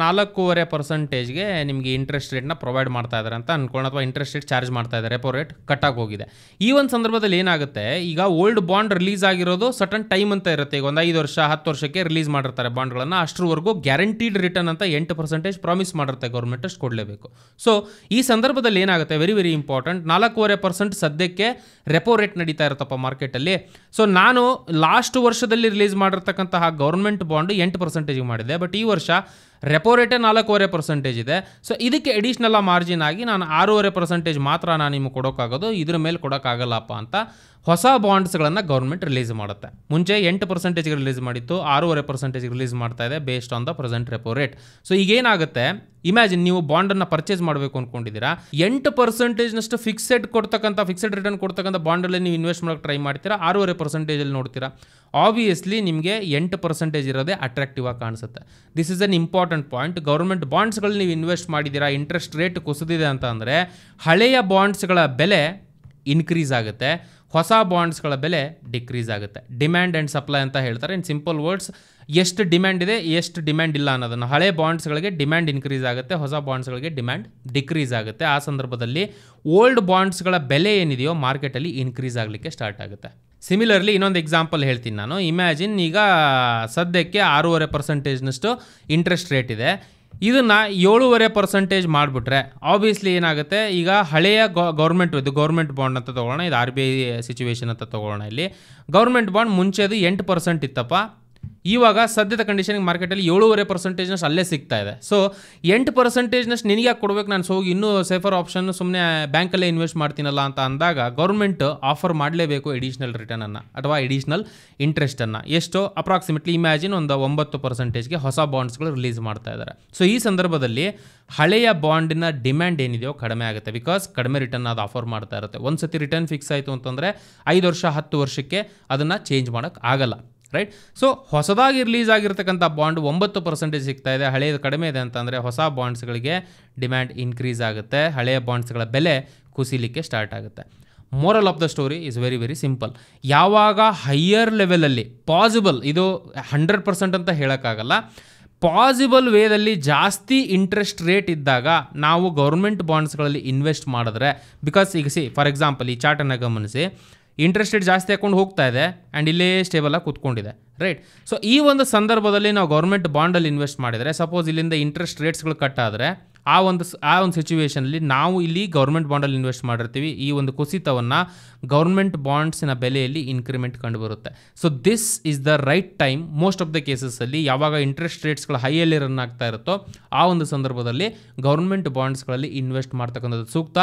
4.5%ಗೆ ನಿಮಗೆ ಇಂಟ್ರೆಸ್ಟ್ ರೇಟ್ನ ಪ್ರೊವೈಡ್ ಮಾಡ್ತಾ ಇದ್ದಾರೆ ಅಂತ ಅನ್ಕೊಳ್ಳೋಣ, ಅಥವಾ ಇಂಟ್ರೆಸ್ಟ್ ರೇಟ್ ಚಾರ್ಜ್ ಮಾಡ್ತಾ ಇದ್ದಾರೆ, ರೆಪೋ ರೇಟ್ ಕಟ್ಟಾಗಿ ಹೋಗಿದೆ. ಈ ಒಂದು ಸಂದರ್ಭದಲ್ಲಿ ಏನಾಗುತ್ತೆ, ಈಗ ಓಲ್ಡ್ ಬಾಂಡ್ ರಿಲೀಸ್ ಆಗಿರೋದು ಸಟನ್ ಟೈಮ್ ಅಂತ ಇರುತ್ತೆ. ಈಗ ಒಂದು 5 ವರ್ಷ 10 ವರ್ಷಕ್ಕೆ ರಿಲೀಸ್ ಮಾಡಿರ್ತಾರೆ ಬಾಂಡ್ಗಳನ್ನು. ಅಷ್ಟರವರೆಗೂ ಗ್ಯಾರಂಟಿಡ್ ರಿಟರ್ನ್ ಅಂತ 8% ಪ್ರಾಮಿಸ್ ಮಾಡಿರುತ್ತೆ ಗೌರ್ಮೆಂಟ್, ಅಷ್ಟು ಕೊಡಲೇಬೇಕು. ಸೊ ಈ ಸಂದರ್ಭದಲ್ಲಿ ಏನಾಗುತ್ತೆ, ವೆರಿ ವೆರಿ ಇಂಪಾರ್ಟೆಂಟ್, 4.5% ಸದ್ಯಕ್ಕೆ ರೆಪೋ ರೇಟ್ ನಡೀತಾ ಇರುತ್ತಪ್ಪ ಮಾರ್ಕೆಟಲ್ಲಿ. ಸೊ ನಾನು ಲಾಸ್ಟ್ ವರ್ಷದಲ್ಲಿ ರಿಲೀಸ್ ಮಾಡಿರ್ತಕ್ಕಂತಹ ಗೌರ್ಮೆಂಟ್ ಬಾಂಡ್ 8% ಮಾಡಿದೆ. ಬಟ್ ಈ ವರ್ಷ ರೆಪೋ ರೇಟೇ 4.5% ಇದೆ. ಸೊ ಇದಕ್ಕೆ ಅಡಿಷ್ನಲ್ ಮಾರ್ಜಿನ್ ಆಗಿ ನಾನು 6.5% ಮಾತ್ರ ನಾನು ನಿಮಗೆ ಕೊಡೋಕ್ಕಾಗೋದು, ಇದ್ರ ಮೇಲೆ ಕೊಡೋಕ್ಕಾಗಲ್ಲಪ್ಪ ಅಂತ ಹೊಸ ಬಾಂಡ್ಸ್ಗಳನ್ನು ಗೌರ್ಮೆಂಟ್ ರಿಲೀಸ್ ಮಾಡುತ್ತೆ. ಮುಂಚೆ 8%ಗೆ ರಿಲೀಸ್ ಮಾಡಿತ್ತು, 6.5%ಗೆ ರಿಲೀಸ್ ಮಾಡ್ತಾ ಇದೆ based on the present repo rate. So ಈಗೇನಾಗುತ್ತೆ, ಇಮ್ಯಾಜಿನ್ ನೀವು ಬಾಂಡನ್ನು ಪರ್ಚೇಸ್ ಮಾಡಬೇಕು ಅಂದ್ಕೊಂಡಿದ್ದೀರಾ, 8%ನಷ್ಟು ಫಿಕ್ಸೆಡ್ ರಿಟರ್ನ್ ಕೊಡ್ತಕ್ಕಂಥ ಬಾಂಡಲ್ಲಿ ನೀವು ಇನ್ವೆಸ್ಟ್ ಮಾಡೋಕ್ಕೆ ಟ್ರೈ ಮಾಡ್ತೀರಾ, 6.5%ಅಲ್ಲಿ ನೋಡ್ತೀರಾ. ಆಬ್ವಿಯಸ್ಲಿ ನಿಮಗೆ 8% ಇರೋದೇ ಅಟ್ರಾಕ್ಟಿವ್ ಆಗಿ ಕಾಣಿಸುತ್ತೆ. This is an important point. Government ಬಾಂಡ್ಸ್ಗಳು ನೀವು ಇನ್ವೆಸ್ಟ್ ಮಾಡಿದ್ದೀರಾ, ಇಂಟ್ರೆಸ್ಟ್ ರೇಟ್ ಕುಸಿದಿದೆ ಅಂತ ಅಂದರೆ ಹಳೆಯ ಬಾಂಡ್ಸ್ಗಳ ಬೆಲೆ ಇನ್ಕ್ರೀಸ್ ಆಗುತ್ತೆ, ಹೊಸ ಬಾಂಡ್ಸ್ಗಳ ಬೆಲೆ ಡಿಕ್ರೀಸ್ ಆಗುತ್ತೆ. ಡಿಮ್ಯಾಂಡ್ ಆ್ಯಂಡ್ ಸಪ್ಲೈ ಅಂತ ಹೇಳ್ತಾರೆ. ಇನ್ ಸಿಂಪಲ್ ವರ್ಡ್ಸ್, ಎಷ್ಟು ಡಿಮ್ಯಾಂಡ್ ಇದೆ ಎಷ್ಟು ಡಿಮ್ಯಾಂಡ್ ಇಲ್ಲ ಅನ್ನೋದನ್ನು. ಹಳೆ ಬಾಂಡ್ಸ್ಗಳಿಗೆ ಡಿಮ್ಯಾಂಡ್ ಇನ್ಕ್ರೀಸ್ ಆಗುತ್ತೆ, ಹೊಸ ಬಾಂಡ್ಸ್ಗಳಿಗೆ ಡಿಮ್ಯಾಂಡ್ ಡಿಕ್ರೀಸ್ ಆಗುತ್ತೆ. ಆ ಸಂದರ್ಭದಲ್ಲಿ ಓಲ್ಡ್ ಬಾಂಡ್ಸ್ಗಳ ಬೆಲೆ ಏನಿದೆಯೋ ಮಾರ್ಕೆಟಲ್ಲಿ ಇನ್ಕ್ರೀಸ್ ಆಗಲಿಕ್ಕೆ ಸ್ಟಾರ್ಟ್ ಆಗುತ್ತೆ. ಸಿಮಿಲರ್ಲಿ ಇನ್ನೊಂದು ಎಕ್ಸಾಂಪಲ್ ಹೇಳ್ತೀನಿ ನಾನು. ಇಮ್ಯಾಜಿನ್ ಈಗ ಸದ್ಯಕ್ಕೆ 6.5%ನಷ್ಟು ಇಂಟ್ರೆಸ್ಟ್ ರೇಟ್ ಇದೆ. ಇದನ್ನು 7.5% ಮಾಡಿಬಿಟ್ರೆ ಆಬ್ವಿಯಸ್ಲಿ ಏನಾಗುತ್ತೆ, ಈಗ ಹಳೆಯ ಗೌರ್ಮೆಂಟ್ ಬಾಂಡ್ ಅಂತ ತೊಗೊಳ್ಳೋಣ, ಇದು RBI ಸಿಚುವೇಶನ್ ಅಂತ ತೊಗೊಳ್ಳೋಣ. ಇಲ್ಲಿ ಗೌರ್ಮೆಂಟ್ ಬಾಂಡ್ ಮುಂಚೆದು 8% ಇತ್ತಪ್ಪ, ಇವಾಗ ಸದ್ಯದ ಕಂಡೀಷನ್ಗೆ ಮಾರ್ಕೆಟಲ್ಲಿ 7.5%ನಷ್ಟು ಅಲ್ಲೇ ಸಿಗ್ತಾ ಇದೆ. ಸೊ 8%ನಷ್ಟು ನಿನಗೆ ಯಾಕೆ ಕೊಡ್ಬೇಕು, ನಾನು ಹೋಗಿ ಇನ್ನೂ ಸೇಫರ್ ಆಪ್ಷನ್ ಸುಮ್ಮನೆ ಬ್ಯಾಂಕಲ್ಲೇ ಇನ್ವೆಸ್ಟ್ ಮಾಡ್ತೀನಲ್ಲ ಅಂತ ಅಂದಾಗ ಗೌರ್ಮೆಂಟ್ ಆಫರ್ ಮಾಡಲೇಬೇಕು ಎಡಿಷ್ನಲ್ ರಿಟರ್ನನ್ನು ಅಥವಾ ಎಡಿಷ್ನಲ್ ಇಂಟ್ರೆಸ್ಟನ್ನು. ಎಷ್ಟು ಅಪ್ರಾಕ್ಸಿಮೇಟ್ಲಿ ಇಮ್ಯಾಜಿನ್ ಒಂದು 9%ಗೆ ಹೊಸ ಬಾಂಡ್ಸ್ಗಳು ರಿಲೀಸ್ ಮಾಡ್ತಾ ಇದ್ದಾರೆ. ಸೊ ಈ ಸಂದರ್ಭದಲ್ಲಿ ಹಳೆಯ ಬಾಂಡಿನ ಡಿಮ್ಯಾಂಡ್ ಏನಿದೆಯೋ ಕಡಿಮೆ ಆಗುತ್ತೆ, ಬಿಕಾಸ್ ಕಡಿಮೆ ರಿಟರ್ನ್ ಅದು ಆಫರ್ ಮಾಡ್ತಾ ಇರುತ್ತೆ. ಒಂದು ಸತಿ ರಿಟರ್ನ್ ಫಿಕ್ಸ್ ಆಯಿತು ಅಂತಂದರೆ 5 ವರ್ಷ 10 ವರ್ಷಕ್ಕೆ ಅದನ್ನು ಚೇಂಜ್ ಮಾಡೋಕ್ಕೆ ಆಗಲ್ಲ, ರೈಟ್? ಸೊ ಹೊಸದಾಗಿ ರಿಲೀಸ್ ಆಗಿರ್ತಕ್ಕಂಥ ಬಾಂಡ್ 9% ಸಿಗ್ತಾ ಇದೆ, ಹಳೆಯದು ಕಡಿಮೆ ಇದೆ ಅಂತಂದರೆ ಹೊಸ ಬಾಂಡ್ಸ್ಗಳಿಗೆ ಡಿಮ್ಯಾಂಡ್ ಇನ್ಕ್ರೀಸ್ ಆಗುತ್ತೆ, ಹಳೆಯ ಬಾಂಡ್ಸ್ಗಳ ಬೆಲೆ ಕುಸಿಲಿಕ್ಕೆ ಸ್ಟಾರ್ಟ್ ಆಗುತ್ತೆ. Moral of the story is very very simple. ಯಾವಾಗ ಹೈಯರ್ ಲೆವೆಲಲ್ಲಿ ಪಾಸಿಬಲ್, ಇದು 100% ಅಂತ ಹೇಳೋಕ್ಕಾಗಲ್ಲ, ಪಾಸಿಬಲ್ ವೇದಲ್ಲಿ ಜಾಸ್ತಿ ಇಂಟ್ರೆಸ್ಟ್ ರೇಟ್ ಇದ್ದಾಗ ನಾವು ಗೌರ್ಮೆಂಟ್ ಬಾಂಡ್ಸ್ಗಳಲ್ಲಿ ಇನ್ವೆಸ್ಟ್ ಮಾಡಿದ್ರೆ, ಬಿಕಾಸ್ ಈಗ ಫಾರ್ ಎಕ್ಸಾಂಪಲ್ ಈ ಚಾರ್ಟನ್ನು ಗಮನಿಸಿ, ಇಂಟ್ರೆಸ್ಟ್ ರೇಟ್ ಜಾಸ್ತಿ ಹಾಕೊಂಡು ಹೋಗ್ತಾ ಇದೆ ಆ್ಯಂಡ್ ಇಲ್ಲೇ ಸ್ಟೇಬಲಾಗಿ ಕೂತ್ಕೊಂಡಿದೆ, ರೈಟ್? ಸೊ ಈ ಒಂದು ಸಂದರ್ಭದಲ್ಲಿ ನಾವು ಗೌರ್ಮೆಂಟ್ ಬಾಂಡಲ್ಲಿ ಇನ್ವೆಸ್ಟ್ ಮಾಡಿದರೆ, ಸಪೋಸ್ ಇಲ್ಲಿಂದ ಇಂಟ್ರೆಸ್ಟ್ ರೇಟ್ಸ್ಗಳು ಕಟ್ ಆದರೆ ಆ ಒಂದು ಸಿಚುವೇಷನಲ್ಲಿ ನಾವು ಇಲ್ಲಿ ಗೌರ್ಮೆಂಟ್ ಬಾಂಡಲ್ಲಿ ಇನ್ವೆಸ್ಟ್ ಮಾಡಿರ್ತೀವಿ, ಈ ಒಂದು ಕುಸಿತವನ್ನು ಗೌರ್ಮೆಂಟ್ ಬಾಂಡ್ಸಿನ ಬೆಲೆಯಲ್ಲಿ ಇನ್ಕ್ರಿಮೆಂಟ್ ಕಂಡುಬರುತ್ತೆ. So this is the right time most of the ಕೇಸಸ್ಸಲ್ಲಿ, ಯಾವಾಗ ಇಂಟ್ರೆಸ್ಟ್ ರೇಟ್ಸ್ಗಳು ಹೈಯಲ್ಲಿ ರನ್ ಆಗ್ತಾ ಇರುತ್ತೋ ಆ ಒಂದು ಸಂದರ್ಭದಲ್ಲಿ ಗೌರ್ಮೆಂಟ್ ಬಾಂಡ್ಸ್ಗಳಲ್ಲಿ ಇನ್ವೆಸ್ಟ್ ಮಾಡ್ತಕ್ಕಂಥದ್ದು ಸೂಕ್ತ.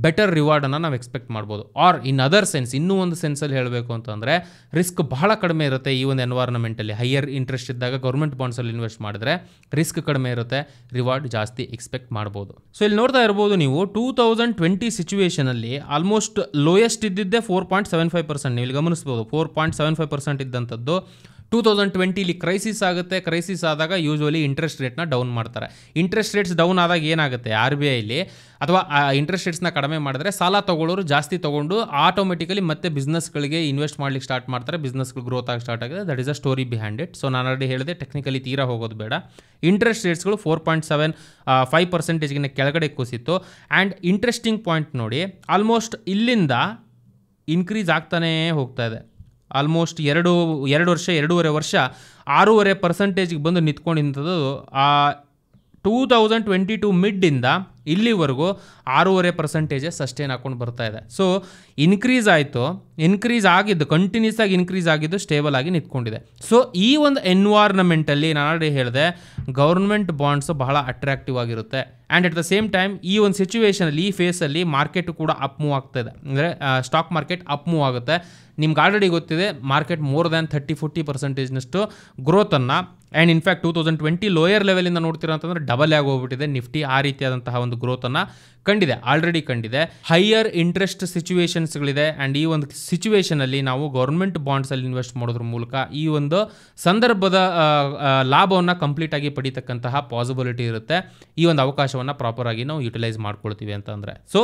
ಬೆಟರ್ ರಿವಾರ್ಡನ್ನು ನಾವು ಎಕ್ಸ್ಪೆಕ್ಟ್ ಮಾಡ್ಬೋದು. ಆರ್ ಇನ್ ಅದರ್ ಸೆನ್ಸ್, ಇನ್ನೂ ಒಂದು ಸೆನ್ಸಲ್ಲಿ ಹೇಳಬೇಕು ಅಂತಂದರೆ ರಿಸ್ಕ್ ಬಹಳ ಕಡಿಮೆ ಇರುತ್ತೆ. ಈ ಒಂದು ಎನ್ವೈರನ್ಮೆಂಟಲ್ಲಿ ಹೈಯರ್ ಇಂಟ್ರೆಸ್ಟ್ ಇದ್ದಾಗ ಗೌರ್ಮೆಂಟ್ ಬಾಂಡ್ಸಲ್ಲಿ ಇನ್ವೆಸ್ಟ್ ಮಾಡಿದ್ರೆ ರಿಸ್ಕ್ ಕಡಿಮೆ ಇರುತ್ತೆ, ರಿವಾರ್ಡ್ ಜಾಸ್ತಿ ಎಕ್ಸ್ಪೆಕ್ಟ್ ಮಾಡ್ಬೋದು. ಸೊ ಇಲ್ಲಿ ನೋಡ್ತಾ ಇರ್ಬೋದು ನೀವು, 2020 ಸಿಚುವೇಷನಲ್ಲಿ ಆಲ್ಮೋಸ್ಟ್ ಲೋಯೆಸ್ಟ್ ಇದ್ದಿದ್ದೆ 4.75%. ನೀವು ಇಲ್ಲಿ ಗಮನಿಸ್ಬೋದು, 4.75% ಇದ್ದಂಥದ್ದು 2020 ಕ್ರೈಸಿಸ್ ಆಗುತ್ತೆ. ಕ್ರೈಸಿಸ್ ಆದಾಗ ಯೂಶ್ವಲಿ ಇಂಟ್ರೆಸ್ಟ್ ರೇಟ್ನ ಡೌನ್ ಮಾಡ್ತಾರೆ. ಇಂಟ್ರೆಸ್ಟ್ ರೇಟ್ಸ್ ಡೌನ್ ಆದಾಗ ಏನಾಗುತ್ತೆ, RBIಲಿ ಅಥವಾ ಇಂಟ್ರೆಸ್ಟ್ ರೇಟ್ಸ್ನ ಕಡಿಮೆ ಮಾಡಿದ್ರೆ ಸಾಲ ತೊಗೊಳ್ಳೋರು ಜಾಸ್ತಿ ತೊಗೊಂಡು ಆಟೋಮೆಟಿಕಲಿ ಮತ್ತೆ ಬಿಸ್ನೆಸ್ಗಳಿಗೆ ಇನ್ವೆಸ್ಟ್ ಮಾಡ್ಲಿಕ್ಕೆ ಸ್ಟಾರ್ಟ್ ಮಾಡ್ತಾರೆ, ಬಿಸ್ನೆಸ್ಗಳು ಗ್ರೋತ್ ಆಗಿ ಸ್ಟಾರ್ಟ್ ಆಗಿದೆ. That is a story behind it. So ನಾನು ಆಲ್ರೆಡಿ ಹೇಳಿದೆ, ಟೆಕ್ನಿಕಲಿ ತೀರಾ ಹೋಗೋದು ಬೇಡ. ಇಂಟ್ರೆಸ್ಟ್ ರೇಟ್ಸ್ಗಳು 4.75% ಕೆಳಗಡೆ ಕುಸಿತು. ಆ್ಯಂಡ್ ಇಂಟ್ರೆಸ್ಟಿಂಗ್ ಪಾಯಿಂಟ್ ನೋಡಿ, ಆಲ್ಮೋಸ್ಟ್ ಇಲ್ಲಿಂದ ಇನ್ಕ್ರೀಸ್ ಆಗ್ತಾನೇ ಹೋಗ್ತಾ ಇದೆ. ಆಲ್ಮೋಸ್ಟ್ 2.5 ವರ್ಷ 6.5%ಗೆ ಬಂದು ನಿಂತ್ಕೊಂಡಿದ್ದು 2022 ಮಿಡ್ಡಿಂದ ಇಲ್ಲಿವರೆಗೂ 6.5% ಸಸ್ಟೈನ್ ಹಾಕೊಂಡು ಬರ್ತಾ ಇದೆ. ಸೊ ಇನ್ಕ್ರೀಸ್ ಆಗಿದ್ದು ಕಂಟಿನ್ಯೂಸ್ ಆಗಿ ಇನ್ಕ್ರೀಸ್ ಆಗಿದ್ದು ಸ್ಟೇಬಲ್ ಆಗಿ ನಿಂತ್ಕೊಂಡಿದೆ. ಸೊ ಈ ಒಂದು ಎನ್ವೈರ್ನಮೆಂಟಲ್ಲಿ ನಾನು ಆಲ್ರೆಡಿ ಹೇಳಿದೆ, ಗೌರ್ಮೆಂಟ್ ಬಾಂಡ್ಸು ಬಹಳ ಅಟ್ರಾಕ್ಟಿವ್ ಆಗಿರುತ್ತೆ. And at the same time ಈ ಒಂದು ಸಿಚುವೇಷನಲ್ಲಿ, ಈ ಫೇಸಲ್ಲಿ ಮಾರ್ಕೆಟ್ ಕೂಡ ಅಪ್ ಮೂವ್ ಆಗ್ತಾಯಿದೆ, ಅಂದರೆ ಸ್ಟಾಕ್ ಮಾರ್ಕೆಟ್ ಅಪ್ ಮೂವ್ ಆಗುತ್ತೆ. ನಿಮ್ಗೆ ಆಲ್ರೆಡಿ ಗೊತ್ತಿದೆ, ಮಾರ್ಕೆಟ್ ಮೋರ್ ದ್ಯಾನ್ 30-40%ನಷ್ಟು ಗ್ರೋತನ್ನು, ಆ್ಯಂಡ್ ಇನ್ಫ್ಯಾಕ್ಟ್ 2020 ಲೋಯರ್ ಲೆವೆಲಿಂದ ನೋಡ್ತೀರಾ ಅಂತಂದರೆ ಡಬಲ್ ಆಗಿ ಹೋಗ್ಬಿಟ್ಟಿದೆ ನಿಫ್ಟಿ. ಆ ರೀತಿಯಾದಂತಹ ಒಂದು ಗ್ರೋತನ್ನು ಆಲ್ರೆಡಿ ಕಂಡಿದೆ. ಹೈಯರ್ ಇಂಟ್ರೆಸ್ಟ್ ಸಿಚುವೇಷನ್ಸ್ಗಳಿದೆ. ಆ್ಯಂಡ್ ಈ ಒಂದು ಸಿಚುವೇಷನಲ್ಲಿ ನಾವು ಗೌರ್ಮೆಂಟ್ ಬಾಂಡ್ಸಲ್ಲಿ ಇನ್ವೆಸ್ಟ್ ಮಾಡೋದ್ರ ಮೂಲಕ ಈ ಒಂದು ಸಂದರ್ಭದ ಲಾಭವನ್ನು ಕಂಪ್ಲೀಟಾಗಿ ಪಡೀತಕ್ಕಂತಹ ಪಾಸಿಬಿಲಿಟಿ ಇರುತ್ತೆ. ಈ ಒಂದು ಅವಕಾಶವನ್ನು ಪ್ರಾಪರಾಗಿ ನಾವು ಯುಟಿಲೈಸ್ ಮಾಡ್ಕೊಳ್ತೀವಿ ಅಂತಂದರೆ. So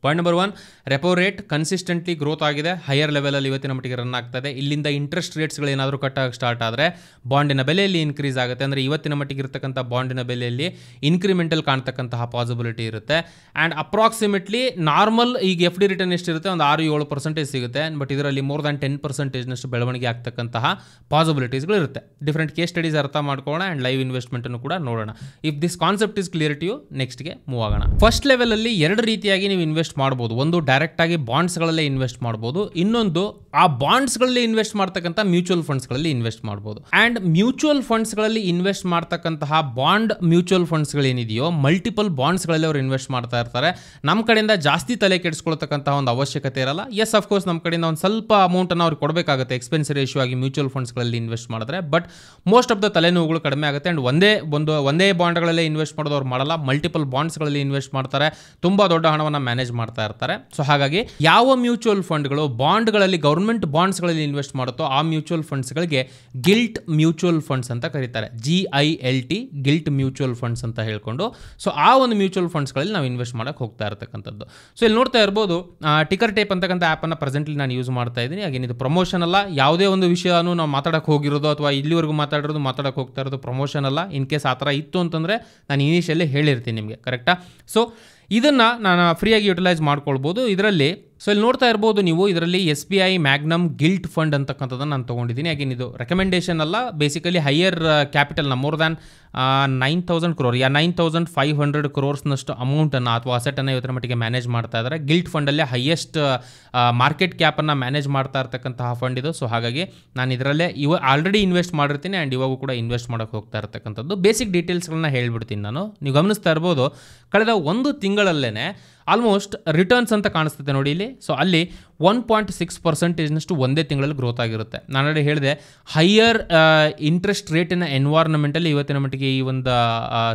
point number 1, repo rate consistently growth ಆಗಿದೆ, ಹೈಯರ್ ಲೆವೆಲಲ್ಲಿ ಇವತ್ತಿನ ಮಟ್ಟಿಗೆ ರನ್ ಆಗ್ತಾ ಇದೆ. ಇಲ್ಲಿಂದ ಇಂಟ್ರೆಸ್ಟ್ ರೇಟ್ಸ್ಗಳು ಏನಾದರೂ ಕಟ್ ಆಗಿ ಸ್ಟಾರ್ಟ್ ಆದರೆ ಬಾಂಡಿನ ಬೆಲೆಯಲ್ಲಿ ಇನ್ಕ್ರೀಸ್ ಆಗುತ್ತೆ. ಅಂದರೆ ಇವತ್ತಿನ ಮಟ್ಟಿಗೆ ಇರತಕ್ಕಂಥ ಬಾಂಡಿನ ಬೆಲೆಯಲ್ಲಿ ಇನ್ಕ್ರಿಮೆಂಟಲ್ ಕಾಣ್ತಕ್ಕಂತಹ ಪಾಸಿಬಿಲಿಟಿ ಇರುತ್ತೆ. ಆ್ಯಂಡ್ ಅಪ್ರಾಕ್ಸಿಮೇಟ್ಲಿ ನಾರ್ಮಲ್ ಈಗ FD ರಿಟರ್ನ್ ಎಷ್ಟಿರುತ್ತೆ, ಒಂದು 6-7% ಸಿಗುತ್ತೆ. ಬಟ್ ಇದರಲ್ಲಿ ಮೋರ್ ದ್ಯಾನ್ 10%ನಷ್ಟು ಬೆಳವಣಿಗೆ ಆಗ್ತಕ್ಕಂತಹ ಪಾಸಿಬಿಲಿಟೀಸ್ಗಳು ಇರುತ್ತೆ. ಡಿಫ್ರೆಂಟ್ ಕೇಸ್ ಸ್ಟಡೀಸ್ ಅರ್ಥ ಮಾಡ್ಕೊಳ್ಳೋಣ ಆ್ಯಂಡ್ ಲೈವ್ ಇನ್ವೆಸ್ಟ್ಮೆಂಟನ್ನು ಕೂಡ ನೋಡೋಣ. If this concept is clear to you, ನೆಕ್ಸ್ಟ್ಗೆ ಮೂವ್ ಆಗೋಣ. ಫಸ್ಟ್ ಲೆವೆಲಲ್ಲಿ 2 ರೀತಿಯಾಗಿ ನೀವು ಇನ್ವೆಸ್ಟ್ ಮಾಡ್ಬೋದು. ಒಂದು ಡೈರೆಕ್ಟಾಗಿ ಬಾಂಡ್ಸ್ಗಳಲ್ಲೇ ಇನ್ವೆಸ್ಟ್ ಮಾಡ್ಬೋದು, ಇನ್ನೊಂದು ಆ ಬಾಂಡ್ಸ್ಗಳಲ್ಲಿ ಇನ್ವೆಸ್ಟ್ ಮಾಡ್ತಕ್ಕಂಥ ಮ್ಯೂಚುವಲ್ ಫಂಡ್ಸ್ಗಳಲ್ಲಿ ಇನ್ವೆಸ್ಟ್ ಮಾಡ್ಬೋದು. ಆ್ಯಂಡ್ ಮ್ಯೂಚುವಲ್ ಫಂಡ್ಸ್ಗಳಲ್ಲಿ ಇನ್ವೆಸ್ಟ್ ಮಾಡ್ತಕ್ಕಂತಹ ಬಾಂಡ್ ಮ್ಯೂಚುವಲ್ ಫಂಡ್ಸ್ಗಳೇನಿದೆಯೋ ಮಲ್ಟಿಪಲ್ ಬಾಂಡ್ಸ್ಗಳಲ್ಲಿ ಅವರು ಇನ್ವೆಸ್ಟ್ ಮಾಡ್ತಾ ಇರ್ತಾರೆ. ನಮ್ಮ ಕಡೆಯಿಂದ ಜಾಸ್ತಿ ತಲೆ ಕೆಡಿಸ್ಕೊಳ್ತಕ್ಕಂಥ ಒಂದು ಅವಶ್ಯಕತೆ ಇರಲ್ಲ. ಎಸ್ ಅಫ್ಕೋರ್ಸ್ ನಮ್ಮ ಕಡೆಯಿಂದ ಒಂದು ಸ್ವಲ್ಪ ಅಮೌಂಟನ್ನು ಅವ್ರಿಗೆ ಕೊಡಬೇಕಾಗುತ್ತೆ ಎಕ್ಸ್ಪೆನ್ಸ್ ರೇಷಿಯೋ ಆಗಿ ಮ್ಯೂಚುವಲ್ ಫಂಡ್ಸ್ಗಳಲ್ಲಿ ಇನ್ವೆಸ್ಟ್ ಮಾಡಿದ್ರೆ. ಬಟ್ ಮೋಸ್ಟ್ ಆಫ್ ದ ತಲೆನೋವುಗಳು ಕಡಿಮೆ ಆಗುತ್ತೆ. ಆ್ಯಂಡ್ ಒಂದೇ ಬಾಂಡ್ಗಳಲ್ಲೇ ಇನ್ವೆಸ್ಟ್ ಮಾಡೋದು ಅವ್ರು ಮಾಡಲ್ಲ, ಮಲ್ಟಿಪಲ್ ಬಾಂಡ್ಸ್ಗಳಲ್ಲಿ ಇನ್ವೆಸ್ಟ್ ಮಾಡ್ತಾರೆ, ತುಂಬ ದೊಡ್ಡ ಹಣವನ್ನು ಮ್ಯಾನೇಜ್ ಮಾಡ್ತಾ ಇರ್ತಾರೆ. ಸೊ ಹಾಗಾಗಿ ಯಾವ ಮ್ಯೂಚುವಲ್ ಫಂಡ್ಗಳು ಬಾಂಡ್ಗಳಲ್ಲಿ ಗೌರ್ಮೆಂಟ್ ಬಾಂಡ್ಸ್ಗಳಲ್ಲಿ ಇನ್ವೆಸ್ಟ್ ಮಾಡುತ್ತೋ ಆ ಮ್ಯೂಚುವಲ್ ಫಂಡ್ಸ್ಗಳಿಗೆ ಗಿಲ್ಟ್ ಮ್ಯೂಚುವಲ್ ಫಂಡ್ಸ್ ಅಂತ ಕರೀತಾರೆ. GILT ಗಿಲ್ಟ್ ಮ್ಯೂಚುವಲ್ ಫಂಡ್ಸ್ ಅಂತ ಹೇಳ್ಕೊಂಡು. ಸೊ ಆ ಒಂದು ಮ್ಯೂಚುವಲ್ ಫಂಡ್ಸ್ಗಳಲ್ಲಿ ನಾವು ಇನ್ವೆಸ್ಟ್ ಮಾಡೋಕ್ಕೆ ಹೋಗ್ತಾ ಇರ್ತಕ್ಕಂಥದ್ದು. ಸೊ ಇಲ್ಲಿ ನೋಡ್ತಾ ಇರ್ಬೋದು ಟಿಕರ್ ಟೇಪ್ ಅಂತಕ್ಕಂಥ ಆ್ಯಪನ್ನು ಪ್ರೆಸೆಂಟ್ಲಿ ನಾನು ಯೂಸ್ ಮಾಡ್ತಾ ಇದ್ದೀನಿ. ಹಾಗೇನು ಇದು ಪ್ರಮೋಷನ್ ಅಲ್ಲ, ಯಾವುದೇ ಒಂದು ವಿಷಯನೂ ನಾವು ಮಾತಾಡೋಕ್ಕೆ ಹೋಗಿರೋದು ಅಥವಾ ಇಲ್ಲಿವರೆಗೂ ಮಾತಾಡೋಕ್ಕೆ ಹೋಗ್ತಾ ಇರೋದು ಪ್ರಮೋಷನ್ ಅಲ್ಲ. ಇನ್ ಕೇಸ್ ಆ ಥರ ಇತ್ತು ಅಂತಂದರೆ ನಾನು ಇನಿಷಿಯಲಿ ಹೇಳಿರ್ತೀನಿ ನಿಮಗೆ, ಕರೆಕ್ಟಾ? ಸೊ ಇದನ್ನು ನಾನು ಫ್ರೀಯಾಗಿ ಯುಟಿಲೈಸ್ ಮಾಡ್ಕೊಳ್ಬೋದು ಇದರಲ್ಲಿ. ಸೊ ಇಲ್ಲಿ ನೋಡ್ತಾ ಇರ್ಬೋದು ನೀವು, ಇದರಲ್ಲಿ SBI ಮ್ಯಾಗ್ನಮ್ ಗಿಲ್ಟ್ ಫಂಡ್ ಅಂತಕ್ಕಂಥದ್ದನ್ನು ನಾನು ತೊಗೊಂಡಿದ್ದೀನಿ. ಹಾಗೆ ಇದು ರೆಕಮೆಂಡೇಷನ್ ಅಲ್ಲ, ಬೇಸಿಕಲಿ ಹೈಯರ್ ಕ್ಯಾಪಿಟಲ್ನ ಮೋರ್ ದ್ಯಾನ್ 9,000 crore 9,500 crores ಅಮೌಂಟನ್ನು ಅಥವಾ ಅಸೆಟನ್ನು ಇವತ್ತರ ಮಟ್ಟಿಗೆ ಮ್ಯಾನೇಜ್ ಮಾಡ್ತಾ ಇದ್ದಾರೆ. ಗಿಲ್ಟ್ ಫಂಡಲ್ಲೇ ಹೈಯೆಸ್ಟ್ ಮಾರ್ಕೆಟ್ ಕ್ಯಾಪನ್ನು ಮ್ಯಾನೇಜ್ ಮಾಡ್ತಾ ಇರ್ತಕ್ಕಂತಹ ಫಂಡ್ ಇದು. ಸೊ ಹಾಗಾಗಿ ನಾನು ಇದರಲ್ಲೇ ಆಲ್ರೆಡಿ ಇನ್ವೆಸ್ಟ್ ಮಾಡಿರ್ತೀನಿ ಆ್ಯಂಡ್ ಇವಾಗೂ ಕೂಡ ಇನ್ವೆಸ್ಟ್ ಮಾಡೋಕ್ಕೆ ಹೋಗ್ತಾ ಇರ್ತಕ್ಕಂಥದ್ದು. ಬೇಸಿಕ್ ಡೀಟೇಲ್ಸ್ಗಳನ್ನ ಹೇಳ್ಬಿಡ್ತೀನಿ ನಾನು. ನೀವು ಗಮನಿಸ್ತಾ ಇರ್ಬೋದು ಕಳೆದ ಒಂದು ತಿಂಗಳಲ್ಲೇ ಆಲ್ಮೋಸ್ಟ್ ರಿಟರ್ನ್ಸ್ ಅಂತ ಕಾಣಿಸ್ತದೆ ನೋಡಿ ಇಲ್ಲಿ. ಸೊ ಅಲ್ಲಿ 1.6% ಒಂದೇ ತಿಂಗಳಲ್ಲಿ ಗ್ರೋತ್ ಆಗಿರುತ್ತೆ. ನಾನು ಆಲ್ರೆಡಿ ಹೇಳಿದೆ, ಹೈಯರ್ ಇಂಟ್ರೆಸ್ಟ್ ರೇಟಿನ ಎನ್ವೈರ್ನ್ಮೆಂಟಲ್ಲಿ ಇವತ್ತಿನ ಮಟ್ಟಿಗೆ ಈ ಒಂದು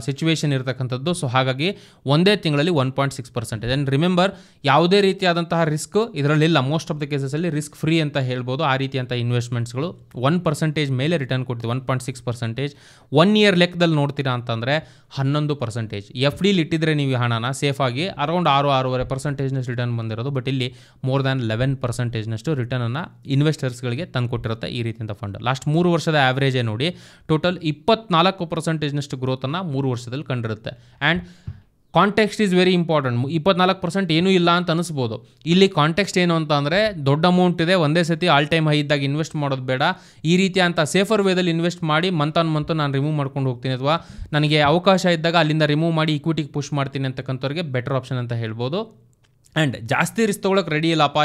ಸಿಚುವೇಶನ್ ಇರತಕ್ಕಂಥದ್ದು. ಸೊ ಹಾಗಾಗಿ ಒಂದೇ ತಿಂಗಳಲ್ಲಿ 1.6%. ಆ್ಯಂಡ್ ರಿಮೆಂಬರ್, ಯಾವುದೇ ರೀತಿಯಾದಂತಹ ರಿಸ್ಕ್ ಇದರಲ್ಲಿಲ್ಲ. ಮೋಸ್ಟ್ ಆಫ್ ದ ಕೇಸಸಲ್ಲಿ ರಿಸ್ಕ್ ಫ್ರೀ ಅಂತ ಹೇಳ್ಬೋದು. ಆ ರೀತಿಯಂಥ ಇನ್ವೆಸ್ಟ್ಮೆಂಟ್ಸ್ಗಳು 1% ಮೇಲೆ ರಿಟರ್ನ್ ಕೊಡ್ತೀವಿ. 1.6%. 1 year ಲೆಕ್ಕದಲ್ಲಿ ನೋಡ್ತೀರಾ ಅಂತಂದರೆ 11%. FDಲಿ ಇಟ್ಟಿದ್ರೆ ನೀವು ಹಣನ ಸೇಫಾಗಿ ಅರೌಂಡ್ 6-6.5% ರಿಟರ್ನ್ ಬಂದಿರೋದು. ಬಟ್ ಇಲ್ಲಿ ಮೋರ್ ದ್ಯಾನ್ 11% ರಿಟರ್ನನ್ನು ಇನ್ವೆಸ್ಟರ್ಸ್ಗಳಿಗೆ ತಂದುಕೊಟ್ಟಿರುತ್ತೆ ಈ ರೀತಿಯಿಂದ ಫಂಡ್. ಲಾಸ್ಟ್ 3 ವರ್ಷದ ಆ್ಯಾವ್ರೇಜೇ ನೋಡಿ, ಟೋಟಲ್ 24% ಗ್ರೋತನ್ನು 3 ವರ್ಷದಲ್ಲಿ ಕಂಡಿರುತ್ತೆ. And context is very important. 24% ಏನೂ ಇಲ್ಲ ಅಂತ ಅನಿಸ್ಬೋದು. ಇಲ್ಲಿ ಕಾಂಟೆಕ್ಸ್ಟ್ ಏನು ಅಂತ ಅಂದರೆ, ದೊಡ್ಡ ಅಮೌಂಟ್ ಇದೆ, ಒಂದೇ ಸತಿ ಆಲ್ ಟೈಮ್ ಹೈ ಇದ್ದಾಗ ಇನ್ವೆಸ್ಟ್ ಮಾಡೋದು ಬೇಡ. ಈ ರೀತಿ ಅಂತ ಸೇಫರ್ ವೇದಲ್ಲಿ ಇನ್ವೆಸ್ಟ್ ಮಾಡಿ ಮಂತ್ ನಾನು ರಿಮೂವ್ ಮಾಡ್ಕೊಂಡು ಹೋಗ್ತೀನಿ, ಅಥವಾ ನನಗೆ ಅವಕಾಶ ಇದ್ದಾಗ ಅಲ್ಲಿಂದ ರಿಮೂವ್ ಮಾಡಿ ಈಕ್ವಿಟಿಗೆ ಪುಷ್ ಮಾಡ್ತೀನಿ ಅಂತಕ್ಕಂಥವ್ರಿಗೆ ಬೆಟರ್ ಆಪ್ಷನ್ ಅಂತ ಹೇಳ್ಬೋದು. ಆ್ಯಂಡ್ ಜಾಸ್ತಿ ರಿಸ್ಕ್ ತೊಗೊಳಕ್ಕೆ ರೆಡಿ ಇಲ್ಲಪ್ಪ,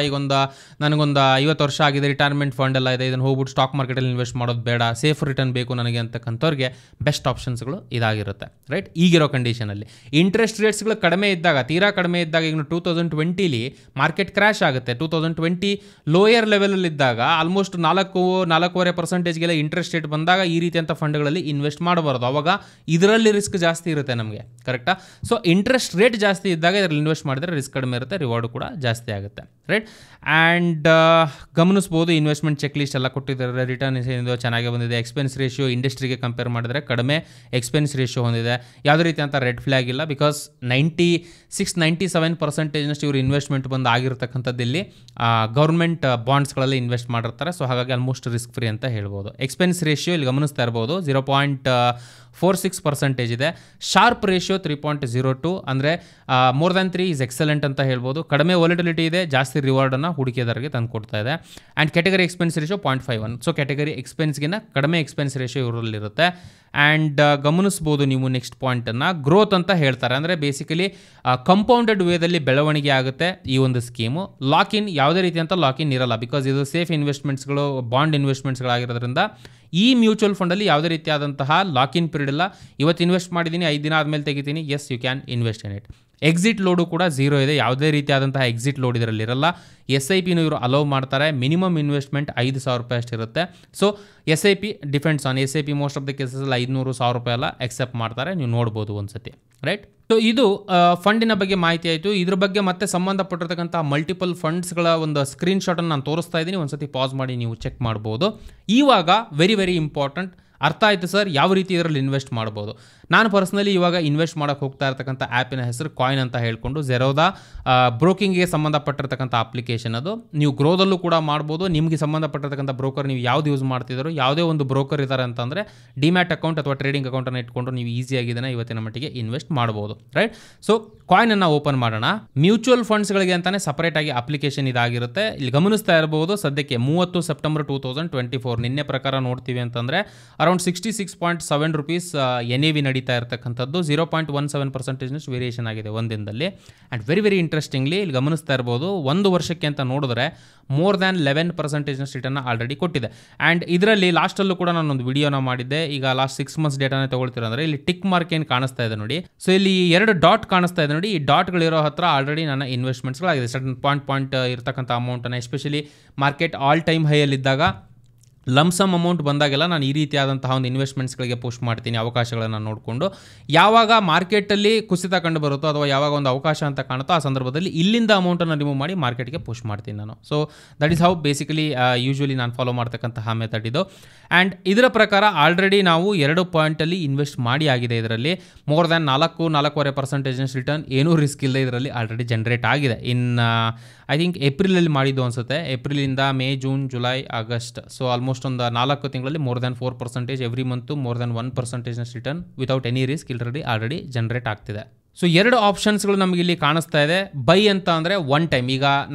ನನಗೊಂದು 50 ವರ್ಷ ಆಗಿದೆ, ರಿಟೈರ್ಮೆಂಟ್ ಫಂಡ್ ಎಲ್ಲ ಇದೆ, ಇದನ್ನು ಹೋಗ್ಬಿಟ್ಟು ಸ್ಟಾಕ್ ಮಾರ್ಕೆಟಲ್ಲಿ ಇನ್ವೆಸ್ಟ್ ಮಾಡೋದು ಬೇಡ, ಸೇಫ್ ರಿಟರ್ನ್ ಬೇಕು ನನಗೆ ಅಂತಕ್ಕಂಥವ್ರಿಗೆ ಬೆಸ್ಟ್ ಆಪ್ಷನ್ಸ್ಗಳು ಇದಾಗಿರುತ್ತೆ, ರೈಟ್? ಈಗಿರೋ ಕಂಡೀಷನಲ್ಲಿ ಇಂಟ್ರೆಸ್ಟ್ ರೇಟ್ಸ್ಗಳು ಕಡಿಮೆ ಇದ್ದಾಗ, ತೀರಾ ಕಡಿಮೆ ಇದ್ದಾಗ, ಈಗ 2020 ಮಾರ್ಕೆಟ್ ಕ್ರ್ಯಾಶ್ ಆಗುತ್ತೆ. 2020 ಲೋಯರ್ ಲೆವೆಲಲ್ಲಿದ್ದಾಗ ಆಲ್ಮೋಸ್ಟ್ 4.5%ಗೆಲ್ಲ ಇಂಟ್ರೆಸ್ಟ್ ರೇಟ್ ಬಂದಾಗ ಈ ರೀತಿಯಂಥ ಫಂಡ್ಗಳಲ್ಲಿ ಇನ್ವೆಸ್ಟ್ ಮಾಡಬಾರ್ದು. ಅವಾಗ ಇದರಲ್ಲಿ ರಿಸ್ಕ್ ಜಾಸ್ತಿ ಇರುತ್ತೆ ನಮಗೆ, ಕರೆಕ್ಟಾ? ಸೊ ಇಂಟ್ರೆಸ್ಟ್ ರೇಟ್ ಜಾಸ್ತಿ ಇದ್ದಾಗ ಇದರಲ್ಲಿ ಇನ್ವೆಸ್ಟ್ ಮಾಡಿದರೆ ರಿಸ್ಕ್ ಕಡಿಮೆ ಇರುತ್ತೆ, ರಿವಾರ್ಡ್ ಕೂಡ ಜಾಸ್ತಿ ಆಗುತ್ತೆ, ರೈಟ್? ಆ್ಯಂಡ್ ಗಮನಿಸ್ಬೋದು, ಇನ್ವೆಸ್ಟ್ಮೆಂಟ್ ಚೆಕ್ ಲಿಸ್ಟ್ ಎಲ್ಲ ಕೊಟ್ಟಿದ್ದಾರೆ. ರಿಟರ್ನ್ ಏನಿದೆ ಚೆನ್ನಾಗೇ ಬಂದಿದೆ. ಎಕ್ಸ್ಪೆನ್ಸ್ ರೇಷಿಯೋ ಇಂಡಸ್ಟ್ರಿಗೆ ಕಂಪೇರ್ ಮಾಡಿದ್ರೆ ಕಡಿಮೆ ಎಕ್ಸ್ಪೆನ್ಸ್ ರೇಷಿಯೋ ಹೊಂದಿದೆ. ಯಾವುದೇ ರೀತಿ ಅಂತ ರೆಡ್ ಫ್ಲ್ಯಾಗ್ ಇಲ್ಲ. ಬಿಕಾಸ್ 96-97% ಇವರು ಇನ್ವೆಸ್ಟ್ಮೆಂಟ್ ಬಂದು ಆಗಿರ್ತಕ್ಕಂಥದ್ದು ಇಲ್ಲಿ ಗೌರ್ಮೆಂಟ್ ಬಾಂಡ್ಸ್ಗಳಲ್ಲಿ ಇನ್ವೆಸ್ಟ್ ಮಾಡಿರ್ತಾರೆ. ಸೊ ಹಾಗಾಗಿ ಆಲ್ಮೋಸ್ಟ್ ರಿಸ್ಕ್ ಫ್ರೀ ಅಂತ ಹೇಳ್ಬೋದು. ಎಕ್ಸ್ಪೆನ್ಸ್ ರೇಷಿಯೋ ಇಲ್ಲಿ ಗಮನಿಸ್ತಾ ಇರ್ಬೋದು 0.46% ಇದೆ. ಶಾರ್ಪ್ ರೇಷಿಯೋ 3.02, ಅಂದರೆ ಮೋರ್ ದ್ಯಾನ್ 3 ಈಸ್ ಎಕ್ಸಲೆಂಟ್ ಅಂತ ಹೇಳ್ಬೋದು. ಕಡಿಮೆ ವಾಲಿಟಿಲಿಟಿ ಇದೆ, ಜಾಸ್ತಿ ರಿವಾರ್ಡನ್ನು ಹೂಡಿಕೆದಾರರಿಗೆ ತಂದು ಕೊಡ್ತಾ ಇದೆ. And category expense ratio 0.51. So category ಎಕ್ಸ್ಪೆನ್ಸ್ಗಿನ ಕಡಿಮೆ ಎಕ್ಸ್ಪೆನ್ಸ್ ರೇಷಿಯೋ ಇವರಲ್ಲಿರುತ್ತೆ. ಆ್ಯಂಡ್ ಗಮನಿಸ್ಬೋದು ನೀವು ನೆಕ್ಸ್ಟ್ ಪಾಯಿಂಟನ್ನು, ಗ್ರೋತ್ ಅಂತ ಹೇಳ್ತಾರೆ. ಅಂದರೆ ಬೇಸಿಕಲಿ ಕಂಪೌಂಡೆಡ್ ವೇದಲ್ಲಿ ಬೆಳವಣಿಗೆ ಆಗುತ್ತೆ ಈ ಒಂದು ಸ್ಕೀಮು. ಲಾಕ್-ಇನ್ ಯಾವುದೇ ರೀತಿಯಂಥ ಲಾಕ್-ಇನ್ ಇರಲ್ಲ, ಬಿಕಾಸ್ ಇದು ಸೇಫ್ ಇನ್ವೆಸ್ಟ್ಮೆಂಟ್ಸ್ಗಳು, ಬಾಂಡ್ ಇನ್ವೆಸ್ಟ್ಮೆಂಟ್ಸ್ಗಳಾಗಿರೋದ್ರಿಂದ ಈ ಮ್ಯೂಚುವಲ್ ಫಂಡಲ್ಲಿ ಯಾವುದೇ ರೀತಿಯಾದಂತಹ ಲಾಕ್-ಇನ್ ಪೀರಿಯಡ್ ಇಲ್ಲ. ಇವತ್ತು ಇನ್ವೆಸ್ಟ್ ಮಾಡಿದ್ದೀನಿ, 5 ದಿನ ಆದಮೇಲೆ ತೆಗಿತೀನಿ, yes you can invest in it. Exit load ಕೂಡ 0 ಇದೆ. ಯಾವುದೇ ರೀತಿಯಾದಂತಹ ಎಕ್ಸಿಟ್ ಲೋಡ್ ಇದರಲ್ಲಿರಲ್ಲ. SIPನೂ ಇವರು ಅಲೋ ಮಾಡ್ತಾರೆ. ಮಿನಿಮಮ್ ಇನ್ವೆಸ್ಟ್ಮೆಂಟ್ 5,000 ರೂಪಾಯಿ ಅಷ್ಟಿರುತ್ತೆ. So SIP depends on SIP. Most of the ಕೇಸಲ್ಲಿ 500,000 ರೂಪಾಯಿ ಎಲ್ಲ ಎಕ್ಸೆಪ್ಟ್ ಮಾಡ್ತಾರೆ, ನೀವು ನೋಡ್ಬೋದು ಒಂದ್ಸತಿ, ರೈಟ್? ಸೊ ಇದು ಫಂಡಿನ ಬಗ್ಗೆ ಮಾಹಿತಿ ಆಯಿತು. ಇದ್ರ ಬಗ್ಗೆ ಮತ್ತೆ ಸಂಬಂಧಪಟ್ಟಿರ್ತಕ್ಕಂಥ ಮಲ್ಟಿಪಲ್ ಫಂಡ್ಸ್ಗಳ ಒಂದು ಸ್ಕ್ರೀನ್ಶಾಟನ್ನು ನಾನು ತೋರಿಸ್ತಾ ಇದ್ದೀನಿ. ಒಂದ್ಸತಿ ಪಾಸ್ ಮಾಡಿ ನೀವು ಚೆಕ್ ಮಾಡ್ಬೋದು. ಇವಾಗ ವೆರಿ ವೆರಿ ಇಂಪಾರ್ಟೆಂಟ್, ಅರ್ಥ ಆಯಿತು ಸರ್ ಯಾವ ರೀತಿ ಇದರಲ್ಲಿ ಇನ್ವೆಸ್ಟ್ ಮಾಡ್ಬೋದು. ನಾನು ಪರ್ಸ್ನಲಿ ಇವಾಗ ಇನ್ವೆಸ್ಟ್ ಮಾಡೋಕ್ಕೆ ಹೋಗ್ತಾ ಇರ್ತಕ್ಕಂಥ ಆ್ಯಪಿನ ಹೆಸರು ಕಾಯಿನ್ ಅಂತ ಹೇಳ್ಕೊಂಡು, ಝೆರೋದ ಬ್ರೋಕಿಂಗ್ಗೆ ಸಂಬಂಧಪಟ್ಟಿರ್ತಕ್ಕಂಥ ಅಪ್ಲಿಕೇಶನ್ ಅದು. ನೀವು ಗ್ರೋದಲ್ಲೂ ಕೂಡ ಮಾಡ್ಬೋದು. ನಿಮಗೆ ಸಂಬಂಧಪಟ್ಟಿರ್ತಕ್ಕಂಥ ಬ್ರೋಕರ್ ನೀವು ಯಾವ್ದು ಯೂಸ್ ಮಾಡ್ತಿದ್ರು, ಯಾವುದೇ ಒಂದು ಬ್ರೋಕರ್ ಇದ್ದಾರೆ ಅಂತಂದರೆ ಡಿಮ್ಯಾಟ್ ಅಕೌಂಟ್ ಅಥವಾ ಟ್ರೇಡಿಂಗ್ ಅಕೌಂಟನ್ನು ಇಟ್ಕೊಂಡು ನೀವು ಈಸಿಯಾಗಿ ಇದನ್ನು ಇವತ್ತಿನ ಮಟ್ಟಿಗೆ ಇನ್ವೆಸ್ಟ್ ಮಾಡ್ಬೋದು, ರೈಟ್? ಸೊ ಕಾಯಿನನ್ನು ಓಪನ್ ಮಾಡೋಣ. ಮ್ಯೂಚುವಲ್ ಫಂಡ್ಸ್ಗಳಿಗೆ ಅಂತಲೇ ಸಪರೇಟಾಗಿ ಅಪ್ಲಿಕೇಶನ್ ಇದಾಗಿರುತ್ತೆ. ಇಲ್ಲಿ ಗಮನಿಸ್ತಾ ಇರಬಹುದು, ಸದ್ಯಕ್ಕೆ 30 ಸೆಪ್ಟೆಂಬರ್ 2024 ನಿನ್ನೆ ಪ್ರಕಾರ ನೋಡ್ತೀವಿ ಅಂತಂದರೆ ಅರೌಂಡ್ 66.7 ರುಪೀಸ್ NAV ನಡೀತಾ ಇರತಕ್ಕಂಥದ್ದು. 0.17% ವೇರಿಯೇಷನ್ ಆಗಿದೆ ಒಂದಿನದಲ್ಲಿ. ಆ್ಯಂಡ್ ವೆರಿ ವೆರಿ ಇಂಟ್ರೆಸ್ಟಿಂಗ್ಲಿ ಇಲ್ಲಿ ಗಮನಿಸ್ತಾ ಇರ್ಬೋದು, ಒಂದು ವರ್ಷಕ್ಕೆ ಅಂತ ನೋಡಿದ್ರೆ ಮೋರ್ ದ್ಯಾನ್ 11% ರಿಟರ್ನ್ ಆಲ್ರೆಡಿ ಕೊಟ್ಟಿದೆ. ಆ್ಯಂಡ್ ಇದರಲ್ಲಿ ಲಾಸ್ಟಲ್ಲೂ ಕೂಡ ನಾನೊಂದು ವಿಡಿಯೋನ ಮಾಡಿದ್ದೆ. ಈಗ ಲಾಸ್ಟ್ 6 ಮಂತ್ಸ್ ಡೇಟಾನೇ ತೊಗೊಳ್ತೀರ ಅಂದರೆ ಇಲ್ಲಿ ಟಿಕ್ ಮಾರ್ಕ್ ಏನು ಕಾಣಿಸ್ತಾ ಇದೆ ನೋಡಿ. ಸೊ ಇಲ್ಲಿ 2 ಡಾಟ್ ಕಾಣಿಸ್ತಾ ಇದೆ ನೋಡಿ. ಈ ಡಾಟ್ಗಳಿರೋ ಹತ್ರ ಆಲ್ರೆಡಿ ನನ್ನ ಇನ್ವೆಸ್ಟ್ಮೆಂಟ್ಸ್ಗಳಾಗಿದೆ. ಸಡನ್ ಪಾಯಿಂಟ್ ಇರ್ತಕ್ಕಂಥ ಅಮೌಂಟನ್ನು, ಎಸ್ಪೆಷಲಿ ಮಾರ್ಕೆಟ್ ಆಲ್ ಟೈಮ್ ಹೈಯಲ್ಲಿದ್ದಾಗ ಲಮ್ಸಮ್ ಅಮೌಂಟ್ ಬಂದಾಗೆಲ್ಲ ನಾನು ಈ ರೀತಿಯಾದಂತಹ ಒಂದು ಇನ್ವೆಸ್ಟ್ಮೆಂಟ್ಸ್ಗಳಿಗೆ ಪುಷ್ ಮಾಡ್ತೀನಿ ಅವಕಾಶಗಳನ್ನು ನೋಡಿಕೊಂಡು. ಯಾವಾಗ ಮಾರ್ಕೆಟಲ್ಲಿ ಕುಸಿತ ಕಂಡು ಬರುತ್ತೋ ಅಥವಾ ಯಾವಾಗ ಒಂದು ಅವಕಾಶ ಅಂತ ಕಾಣುತ್ತೋ ಆ ಸಂದರ್ಭದಲ್ಲಿ ಇಲ್ಲಿಂದ ಅಮೌಂಟನ್ನು ರಿಮೂವ್ ಮಾಡಿ ಮಾರ್ಕೆಟ್ಗೆ ಪುಷ್ ಮಾಡ್ತೀನಿ ನಾನು. So that is how basically usually ನಾನು ಫಾಲೋ ಮಾಡ್ತಕ್ಕಂತಹ ಮೆಥಡ್ ಇದು. ಆ್ಯಂಡ್ ಇದರ ಪ್ರಕಾರ ಆಲ್ರೆಡಿ ನಾವು 2 ಪಾಯಿಂಟಲ್ಲಿ ಇನ್ವೆಸ್ಟ್ ಮಾಡಿ ಆಗಿದೆ. ಇದರಲ್ಲಿ ಮೋರ್ ದ್ಯಾನ್ 4.25% ರಿಟರ್ನ್, ಏನೂ ರಿಸ್ಕ್ ಇಲ್ಲದೆ ಇದರಲ್ಲಿ ಆಲ್ರೆಡಿ ಜನರೇಟ್ ಆಗಿದೆ. ಐ ಥಿಂಕ್ ಏಪ್ರಿಲಲ್ಲಿ ಮಾಡಿದ್ದು ಅನಿಸುತ್ತೆ. ಏಪ್ರಿಲಿಂದ May, June, July, August, so almost ಒಂದು 4 ತಿಂಗಳಲ್ಲಿ more than 4%, every month more than 1% return without any risk ಇದರಲ್ಲಿ ಆಲ್ರೆಡಿ ಜನರೇಟ್ ಆಗ್ತಿದೆ. ಸೊ 2 ಆಪ್ಷನ್ಸ್ಗಳು ನಮಗೆ ಇಲ್ಲಿ ಕಾಣಿಸ್ತಾ ಇದೆ. ಬೈ ಅಂತ ಅಂದರೆ ಒನ್ ಟೈಮ್, ಈಗ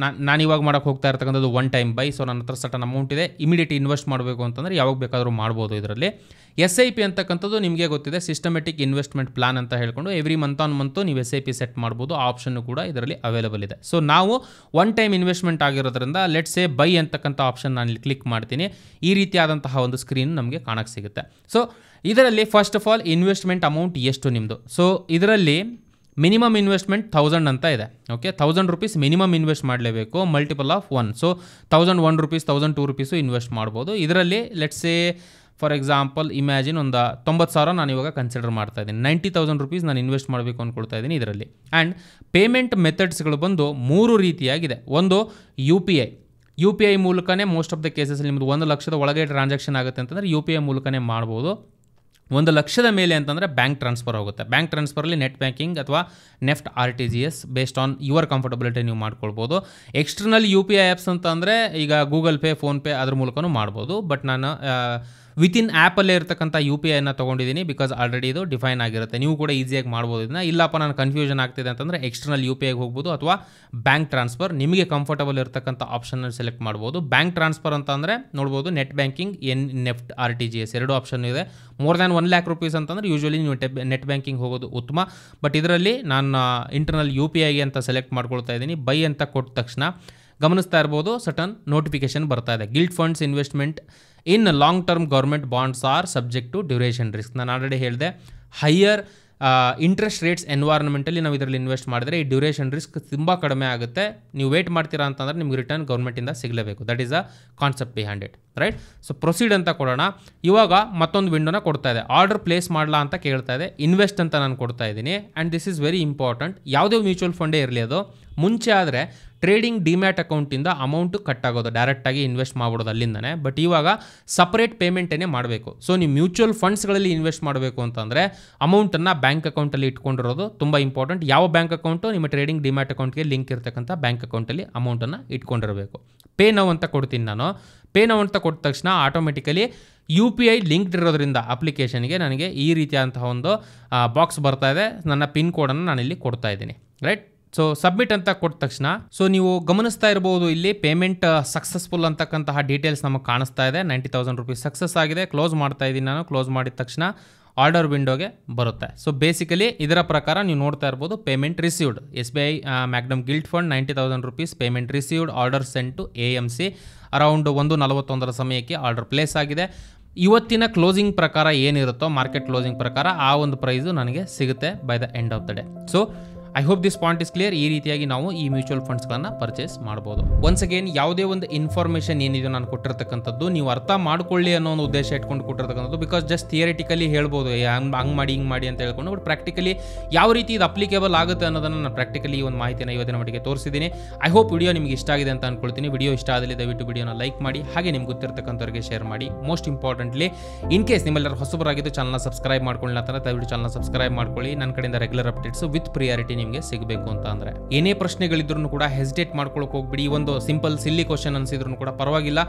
ನಾನು ಇವಾಗ ಮಾಡೋಕ್ಕೆ ಹೋಗ್ತಾ ಇರ್ತಕ್ಕಂಥದ್ದು ಒನ್ ಟೈಮ್ ಬೈ. ಸೊ ನನ್ನ ಹತ್ರ ಸಟನ್ ಅಮೌಂಟ್ ಇದೆ, ಇಮಿಡಿಯೇಟ್ ಇನ್ವೆಸ್ಟ್ ಮಾಡಬೇಕು ಅಂತಂದರೆ ಯಾವಾಗ ಬೇಕಾದರೂ ಮಾಡ್ಬೋದು. ಇದರಲ್ಲಿ SIP ಅಂತಕ್ಕಂಥದ್ದು ನಿಮಗೆ ಗೊತ್ತಿದೆ, ಸಿಸ್ಟಮೆಟಿಕ್ ಇನ್ವೆಸ್ಟ್ಮೆಂಟ್ ಪ್ಲಾನ್ ಅಂತ ಹೇಳ್ಕೊಂಡು ಎವ್ರಿ ಮಂತ್ ಆನ್ ಮಂತು ನೀವು SIP ಸೆಟ್ ಮಾಡ್ಬೋದು. ಆ ಆಪ್ಷನ್ನು ಕೂಡ ಇದರಲ್ಲಿ ಅವೈಲೇಬಲ್ ಇದೆ. ಸೊ ನಾವು ಒನ್ ಟೈಮ್ ಇನ್ವೆಸ್ಟ್ಮೆಂಟ್ ಆಗಿರೋದ್ರಿಂದ ಲೆಟ್ಸ್ ಸೇ ಬೈ ಅಂತಕ್ಕಂಥ ಆಪ್ಷನ್ ನಾನು ಇಲ್ಲಿ ಕ್ಲಿಕ್ ಮಾಡ್ತೀನಿ. ಈ ರೀತಿಯಾದಂತಹ ಒಂದು ಸ್ಕ್ರೀನ್ ನಮಗೆ ಕಾಣಕ್ಕೆ ಸಿಗುತ್ತೆ. ಸೊ ಇದರಲ್ಲಿ first of all investment amount ಎಷ್ಟು ನಿಮ್ಮದು. ಸೊ ಇದರಲ್ಲಿ ಮಿನಿಮಮ್ ಇನ್ವೆಸ್ಟ್ಮೆಂಟ್ 1000 ಅಂತ ಇದೆ. ಓಕೆ, 1000 ರುಪೀಸ್ ಮಿನಿಮಮ್ ಇನ್ವೆಸ್ಟ್ ಮಾಡಲೇಬೇಕು, multiple of 1. So 1001 rupees, 1002 rupees invest ಮಾಡ್ಬೋದು. ಇದರಲ್ಲಿ let's say for example imagine ಒಂದು 90,000 ನಾನು ಇವಾಗ ಕನ್ಸಿಡರ್ ಮಾಡ್ತಾ ಇದ್ದೀನಿ. 90,000 ರುಪೀಸ್ ನಾನು ಇನ್ವೆಸ್ಟ್ ಮಾಡಬೇಕು ಅಂದ್ಕೊಳ್ತಾ ಇದ್ದೀನಿ ಇದರಲ್ಲಿ. ಆ್ಯಂಡ್ ಪೇಮೆಂಟ್ ಮೆಥಡ್ಸ್ಗಳು ಬಂದು 3 ರೀತಿಯಾಗಿದೆ. ಒಂದು UPI ಮೂಲಕನೇ ಮೋಸ್ಟ್ ಆಫ್ ದ ಕೇಸಸ್ ನಿಮ್ಮದು 1 ಲಕ್ಷದ ಒಳಗೆ ಟ್ರಾನ್ಸಾಕ್ಷನ್ ಆಗುತ್ತೆ ಅಂತಂದರೆ UPI ಮೂಲಕನೇ ಮಾಡ್ಬೋದು. 1 ಲಕ್ಷದ ಮೇಲೆ ಅಂತಂದರೆ ಬ್ಯಾಂಕ್ ಟ್ರಾನ್ಸ್ಫರ್ ಹೋಗುತ್ತೆ. ಬ್ಯಾಂಕ್ ಟ್ರಾನ್ಸ್ಫರಲ್ಲಿ ನೆಟ್ ಬ್ಯಾಂಕಿಂಗ್ ಅಥವಾ NEFT RTGS based on your comfortability ನೀವು ಮಾಡ್ಕೊಳ್ಬೋದು. ಎಕ್ಸ್ಟರ್ನಲ್ UPI ಆ್ಯಪ್ಸ್ ಅಂತ ಅಂದರೆ ಈಗ ಗೂಗಲ್ ಪೇ, ಫೋನ್ಪೇ ಅದ್ರ ಮೂಲಕನೂ ಮಾಡ್ಬೋದು. ಬಟ್ ನಾನು ವಿತಿನ್ ಆ್ಯಪಲ್ಲೇ ಇರ್ತಕ್ಕಂಥ UPIನ ತೊಗೊಂಡಿದ್ದೀನಿ, ಬಿಕಾಸ್ ಆಲ್ರೆಡಿ ಇದು ಡಿಫೈನ್ ಆಗಿರುತ್ತೆ. ನೀವು ಕೂಡ ಈಸಿಯಾಗಿ ಮಾಡ್ಬೋದು ಇದನ್ನ. ಇಲ್ಲಪ್ಪ ನಾನು ಕನ್ಫ್ಯೂಷನ್ ಆಗ್ತಿದೆ ಅಂತಂದರೆ ಎಕ್ಸ್ಟರ್ನಲ್ UPIಗೆ ಹೋಗ್ಬೋದು ಅಥವಾ ಬ್ಯಾಂಕ್ ಟ್ರಾನ್ಸ್ಫರ್, ನಿಮಗೆ ಕಂಫರ್ಟಬಲ್ ಇರ್ತಕ್ಕಂಥ ಆಪ್ಷನ್ನ ಸೆಲೆಕ್ಟ್ ಮಾಡ್ಬೋದು. ಬ್ಯಾಂಕ್ ಟ್ರಾನ್ಸ್ಫರ್ ಅಂತ ಅಂದರೆ ನೋಡ್ಬೋದು net banking, NEFT RTGS 2 option ಇದೆ. ಮೋರ್ ದ್ಯಾನ್ 1 lakh ರುಪೀಸ್ ಅಂತಂದರೆ ಯೂಶ್ವಲಿ ನೀವು ನೆಟ್ ಬ್ಯಾಂಕಿಂಗ್ ಹೋಗೋದು ಉತ್ತಮ. ಬಟ್ ಇದರಲ್ಲಿ ನಾನು ಇಂಟರ್ನಲ್ UPIಗೆ ಅಂತ ಸೆಲೆಕ್ಟ್ ಮಾಡ್ಕೊಳ್ತಾ ಇದ್ದೀನಿ. ಬೈ ಅಂತ ಕೊಟ್ಟ ತಕ್ಷಣ ಗಮನಿಸ್ತಾ ಇರ್ಬೋದು ಸಟನ್ ನೋಟಿಫಿಕೇಶನ್ ಬರ್ತಾ ಇದೆ. Gilt funds investment in long term government bonds are subject to duration risk. ನಾನು ಆಲ್ರೆಡಿ ಹೇಳಿದೆ, ಹೈಯರ್ ಇಂಟ್ರೆಸ್ಟ್ ರೇಟ್ಸ್ ಎನ್ವೈರ್ಮೆಂಟಲ್ಲಿ ನಾವು ಇದರಲ್ಲಿ ಇನ್ವೆಸ್ಟ್ ಮಾಡಿದರೆ ಈ ಡ್ಯೂರೇಷನ್ ರಿಸ್ಕ್ ತುಂಬ ಕಡಿಮೆ ಆಗುತ್ತೆ. ನೀವು ವೇಟ್ ಮಾಡ್ತೀರಾ ಅಂತಂದರೆ ನಿಮ್ಗೆ ರಿಟರ್ನ್ ಗೌರ್ಮೆಂಟಿಂದ ಸಿಗಲೇಬೇಕು. That is a concept behind it, right? So proceed ಅಂತ ಕೊಡೋಣ. ಇವಾಗ ಮತ್ತೊಂದು ವಿಂಡೋನ ಕೊಡ್ತಾ ಇದೆ. ಆರ್ಡರ್ ಪ್ಲೇಸ್ ಮಾಡಲಾ ಅಂತ ಕೇಳ್ತಾ ಇದೆ. ಇನ್ವೆಸ್ಟ್ ಅಂತ ನಾನು ಕೊಡ್ತಾ ಇದ್ದೀನಿ. And this is very important. ಯಾವುದೇ ಮ್ಯೂಚುವಲ್ ಫಂಡೇ ಇರಲಿ, ಅದು ಮುಂಚೆ ಆದರೆ ಟ್ರೇಡಿಂಗ್ ಡಿಮ್ಯಾಟ್ ಅಕೌಂಟಿಂದ ಅಮೌಂಟು ಕಟ್ ಆಗೋದು, ಡೈರೆಕ್ಟಾಗಿ ಇನ್ವೆಸ್ಟ್ ಮಾಡ್ಬಿಡೋದು ಅಲ್ಲಿಂದನೇ. ಬಟ್ ಇವಾಗ ಸಪ್ರೇಟ್ ಪೇಮೆಂಟೇ ಮಾಡಬೇಕು. ಸೊ ನೀವು ಮ್ಯೂಚುವಲ್ ಫಂಡ್ಸ್ಗಳಲ್ಲಿ ಇನ್ವೆಸ್ಟ್ ಮಾಡಬೇಕು ಅಂತಂದರೆ ಅಮೌಂಟನ್ನು ಬ್ಯಾಂಕ್ ಅಕೌಂಟಲ್ಲಿ ಇಟ್ಕೊಂಡಿರೋದು ತುಂಬ ಇಂಪಾರ್ಟೆಂಟ್. ಯಾವ ಬ್ಯಾಂಕ್ ಅಕೌಂಟು ನಿಮ್ಮ ಟ್ರೇಡಿಂಗ್ ಡಿಮ್ಯಾಟ್ ಅಕೌಂಟ್ಗೆ ಲಿಂಕ್ ಇರ್ತಕ್ಕಂಥ ಬ್ಯಾಂಕ್ ಅಕೌಂಟಲ್ಲಿ ಅಮೌಂಟನ್ನು ಇಟ್ಕೊಂಡಿರಬೇಕು. ಪೇ ನೌ ಅಂತ ಕೊಡ್ತೀನಿ ನಾನು. ಪೇ ನೌ ಅಂತ ಕೊಟ್ಟ ತಕ್ಷಣ ಆಟೋಮೆಟಿಕಲಿ UPI ಲಿಂಕ್ಡ್ ಇರೋದ್ರಿಂದ ಅಪ್ಲಿಕೇಶನ್ಗೆ ನನಗೆ ಈ ರೀತಿಯಾದಂತಹ ಒಂದು ಬಾಕ್ಸ್ ಬರ್ತಾ ಇದೆ. ನನ್ನ ಪಿನ್ ಕೋಡನ್ನು ನಾನಿಲ್ಲಿ ಕೊಡ್ತಾ ಇದ್ದೀನಿ, ರೈಟ್? ಸೊ ಸಬ್ಮಿಟ್ ಅಂತ ಕೊಟ್ಟ ತಕ್ಷಣ ಸೊ ನೀವು ಗಮನಿಸ್ತಾ ಇರ್ಬೋದು ಇಲ್ಲಿ ಪೇಮೆಂಟ್ ಸಕ್ಸಸ್ಫುಲ್ ಅಂತಕ್ಕಂತಹ ಡೀಟೇಲ್ಸ್ ನಮಗೆ ಕಾಣಿಸ್ತಾ ಇದೆ. 90,000 ರುಪೀಸ್ ಸಕ್ಸಸ್ ಆಗಿದೆ. ಕ್ಲೋಸ್ ಮಾಡ್ತಾ ಇದ್ದೀನಿ ನಾನು. ಕ್ಲೋಸ್ ಮಾಡಿದ ತಕ್ಷಣ ಆರ್ಡರ್ ವಿಂಡೋಗೆ ಬರುತ್ತೆ. ಸೊ ಬೇಸಿಕಲಿ ಇದರ ಪ್ರಕಾರ ನೀವು ನೋಡ್ತಾ ಇರ್ಬೋದು payment received. SBI Magnum gilt fund 90,000 rupees payment received, order sent to AMC around 1:41 ಸಮಯಕ್ಕೆ ಆರ್ಡರ್ ಪ್ಲೇಸ್ ಆಗಿದೆ. ಇವತ್ತಿನ ಕ್ಲೋಸಿಂಗ್ ಪ್ರಕಾರ ಏನಿರುತ್ತೋ ಮಾರ್ಕೆಟ್ ಕ್ಲೋಸಿಂಗ್ ಪ್ರಕಾರ ಆ ಒಂದು ಪ್ರೈಸು ನನಗೆ ಸಿಗುತ್ತೆ by the end of the day. So I hope this point is clear. ಈ ರೀತಿಯಾಗಿ ನಾವು ಈ ಮ್ಯೂಚುವಲ್ ಫಂಡ್ಸ್ಗಳನ್ನು ಪರ್ಚೇಸ್ ಮಾಡ್ಬೋದು. ಒನ್ಸ್ ಅಗೇನ್ ಯಾವುದೇ ಒಂದು ಇನ್ಫಾರ್ಮೇಷನ್ ಏನಿದೆ ನಾನು ಕೊಟ್ಟಿರ್ತಕ್ಕಂಥದ್ದು ನೀವು ಅರ್ಥ ಮಾಡ್ಕೊಳ್ಳಿ ಅನ್ನೋ ಒಂದು ಉದ್ದೇಶ ಇಟ್ಕೊಂಡು ಕೊಟ್ಟಿರ್ತಕ್ಕಂಥದ್ದು. ಬಿಕಾಸ್ ಜಸ್ಟ್ ಥಿಯರಿಟಿಕಲಿ ಹೇಳ್ಬೋದು ಹಂಗೆ ಮಾಡಿ ಹಿಂಗೆ ಮಾಡಿ ಅಂತ ಹೇಳ್ಕೊಂಡು, ಬಟ್ ಪ್ರಾಕ್ಟಿಕಲಿ ಯಾವ ರೀತಿ ಇದು ಅಪ್ಲಿಕೇಬಲ್ ಆಗುತ್ತೆ ಅನ್ನೋದನ್ನು ನಾನು ಪ್ರಾಕ್ಟಿಕಲಿ ಈ ಒಂದು ಮಾಹಿತಿಯನ್ನು ಇವತ್ತಿನ ಮಟ್ಟಿಗೆ ತೋರಿಸಿದ್ದೀನಿ. ಐ ಹೋಪ್ ವಿಡಿಯೋ ನಿಮಗೆ ಇಷ್ಟ ಆಗಿದೆ ಅಂತ ಅನ್ಕೊಳ್ತೀನಿ. ವಿಡಿಯೋ ಇಷ್ಟ ಆದಲ್ಲಿ ದಯವಿಟ್ಟು ವಿಡಿಯೋನ ಲೈಕ್ ಮಾಡಿ, ಹಾಗೆ ನಿಮ್ಗೆ ಗೊತ್ತಿರ್ತಕ್ಕಂಥವ್ರಿಗೆ ಶೇರ್ ಮಾಡಿ. ಮೋಸ್ಟ್ ಇಂಪಾರ್ಟೆಂಟ್ಲಿ ಇನ್ ಕೇಸ್ ನಿಮ್ಮೆಲ್ಲರೂ ಹೊಸಬರಾಗಿದ್ದು ಚಾನಲ್ನ ಸಬ್ಸ್ಕ್ರೈಬ್ ಮಾಡ್ಕೊಳ್ಳಿ ಅಂತ ದಯವಿಟ್ಟು ಚಾನಲ್ನ ಸಬ್ಸ್ಕ್ರೈಬ್ ಮಾಡ್ಕೊಳ್ಳಿ. ನನ್ನ ಕಡೆಯಿಂದ ರೆಗ್ಯುಲರ್ ಅಪ್ಡೇಟ್ಸ್ ವಿತ್ ಪ್ರಿಯಾರಿಟಿ ನಿಮಗೆ ಸಿಗಬೇಕು ಅಂತ ಅಂದರೆ. ಏನೇ ಪ್ರಶ್ನೆಗಳಿದ್ರೂ ಕೂಡ ಹೆಸಿಟೇಟ್ ಮಾಡ್ಕೊಳ್ಳೋಕೆ ಹೋಗ್ಬಿಡಿ. ಈ ಒಂದು ಸಿಂಪಲ್ ಸಿಲ್ಲಿ ಕ್ವಶನ್ ಅನ್ಸಿದ್ರು ಕೂಡ ಪರವಾಗಿಲ್ಲ,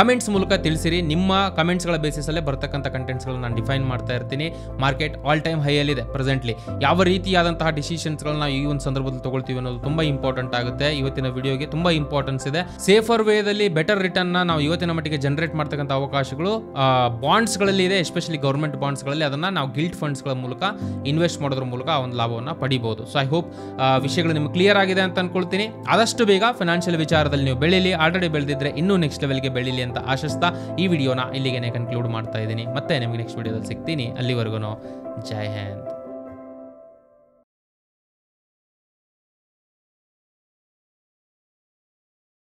ಕಮೆಂಟ್ಸ್ ಮೂಲಕ ತಿಳಿಸಿರಿ. ನಿಮ್ಮ ಕಮೆಂಟ್ಸ್ಗಳ ಬೇಸಿಸಲ್ಲೇ ಬರ್ತಕ್ಕಂಥ ಕಂಟೆಂಟ್ಸ್ಗಳನ್ನ ನಾನು ಡಿಫೈನ್ ಮಾಡ್ತಾ ಇರ್ತೀನಿ. ಮಾರ್ಕೆಟ್ ಆಲ್ ಟೈಮ್ ಹೈಯಲ್ಲಿದೆ ಪ್ರೆಸೆಂಟ್ಲಿ. ಯಾವ ರೀತಿಯಾದಂತಹ ಡಿಸಿಷನ್ಸ್ಗಳನ್ನ ನಾವು ಈ ಒಂದು ಸಂದರ್ಭದಲ್ಲಿ ತಗೊಳ್ತೀವಿ ಅನ್ನೋದು ತುಂಬ ಇಂಪಾರ್ಟೆಂಟ್ ಆಗುತ್ತೆ. ಇವತ್ತಿನ ವಿಡಿಯೋಗೆ ತುಂಬ ಇಂಪಾರ್ಟೆನ್ಸ್ ಇದೆ. ಸೇಫರ್ ವೇದಲ್ಲಿ ಬೆಟರ್ ರಿಟರ್ನ್ ನಾವು ಇವತ್ತಿನ ಮಟ್ಟಿಗೆ ಜನರೇಟ್ ಮಾಡ್ತಕ್ಕಂಥ ಅವಕಾಶಗಳು ಬಾಂಡ್ಸ್ಗಳಲ್ಲಿ ಇದೆ, ಎಸ್ಪೆಷಲಿ ಗೌರ್ಮೆಂಟ್ ಬಾಂಡ್ಸ್ಗಳಲ್ಲಿ. ಅದನ್ನು ನಾವು ಗಿಲ್ಟ್ ಫಂಡ್ಸ್ಗಳ ಮೂಲಕ ಇನ್ವೆಸ್ಟ್ ಮಾಡೋದ್ರ ಮೂಲಕ ಆ ಒಂದು ಲಾಭವನ್ನು ಪಡಿಬಹುದು. ಸೊ ಐ ಹೋಪ್ ವಿಷಯಗಳು ನಿಮ್ಗೆ ಕ್ಲಿಯರ್ ಆಗಿದೆ ಅಂತ ಅನ್ಕೊಳ್ತೀನಿ. ಆದಷ್ಟು ಬೇಗ ಫೈನಾನ್ಷಿಯಲ್ ವಿಚಾರದಲ್ಲಿ ನೀವು ಬೆಳೀಲಿ. ಆಲ್ರೆಡಿ ಬೆಳೆದಿದ್ರೆ ಇನ್ನೂ ನೆಕ್ಸ್ಟ್ ಲೆವೆಲ್ಗೆ ಬೆಳೀಲಿ ಅಂತ ಆಶಿಸ್ತಾ ಈ ವಿಡಿಯೋನ ಇಲ್ಲಿಗೆ ಕನ್ಕ್ಲೂಡ್ ಮಾಡ್ತಾ ಇದ್ದೀನಿ. ಮತ್ತೆ ನಿಮಗೆ ನೆಕ್ಸ್ಟ್ ವಿಡಿಯೋದಲ್ಲಿ ಸಿಗ್ತೀನಿ. ಅಲ್ಲಿವರೆಗೂ ಜೈ ಹಿಂದ್.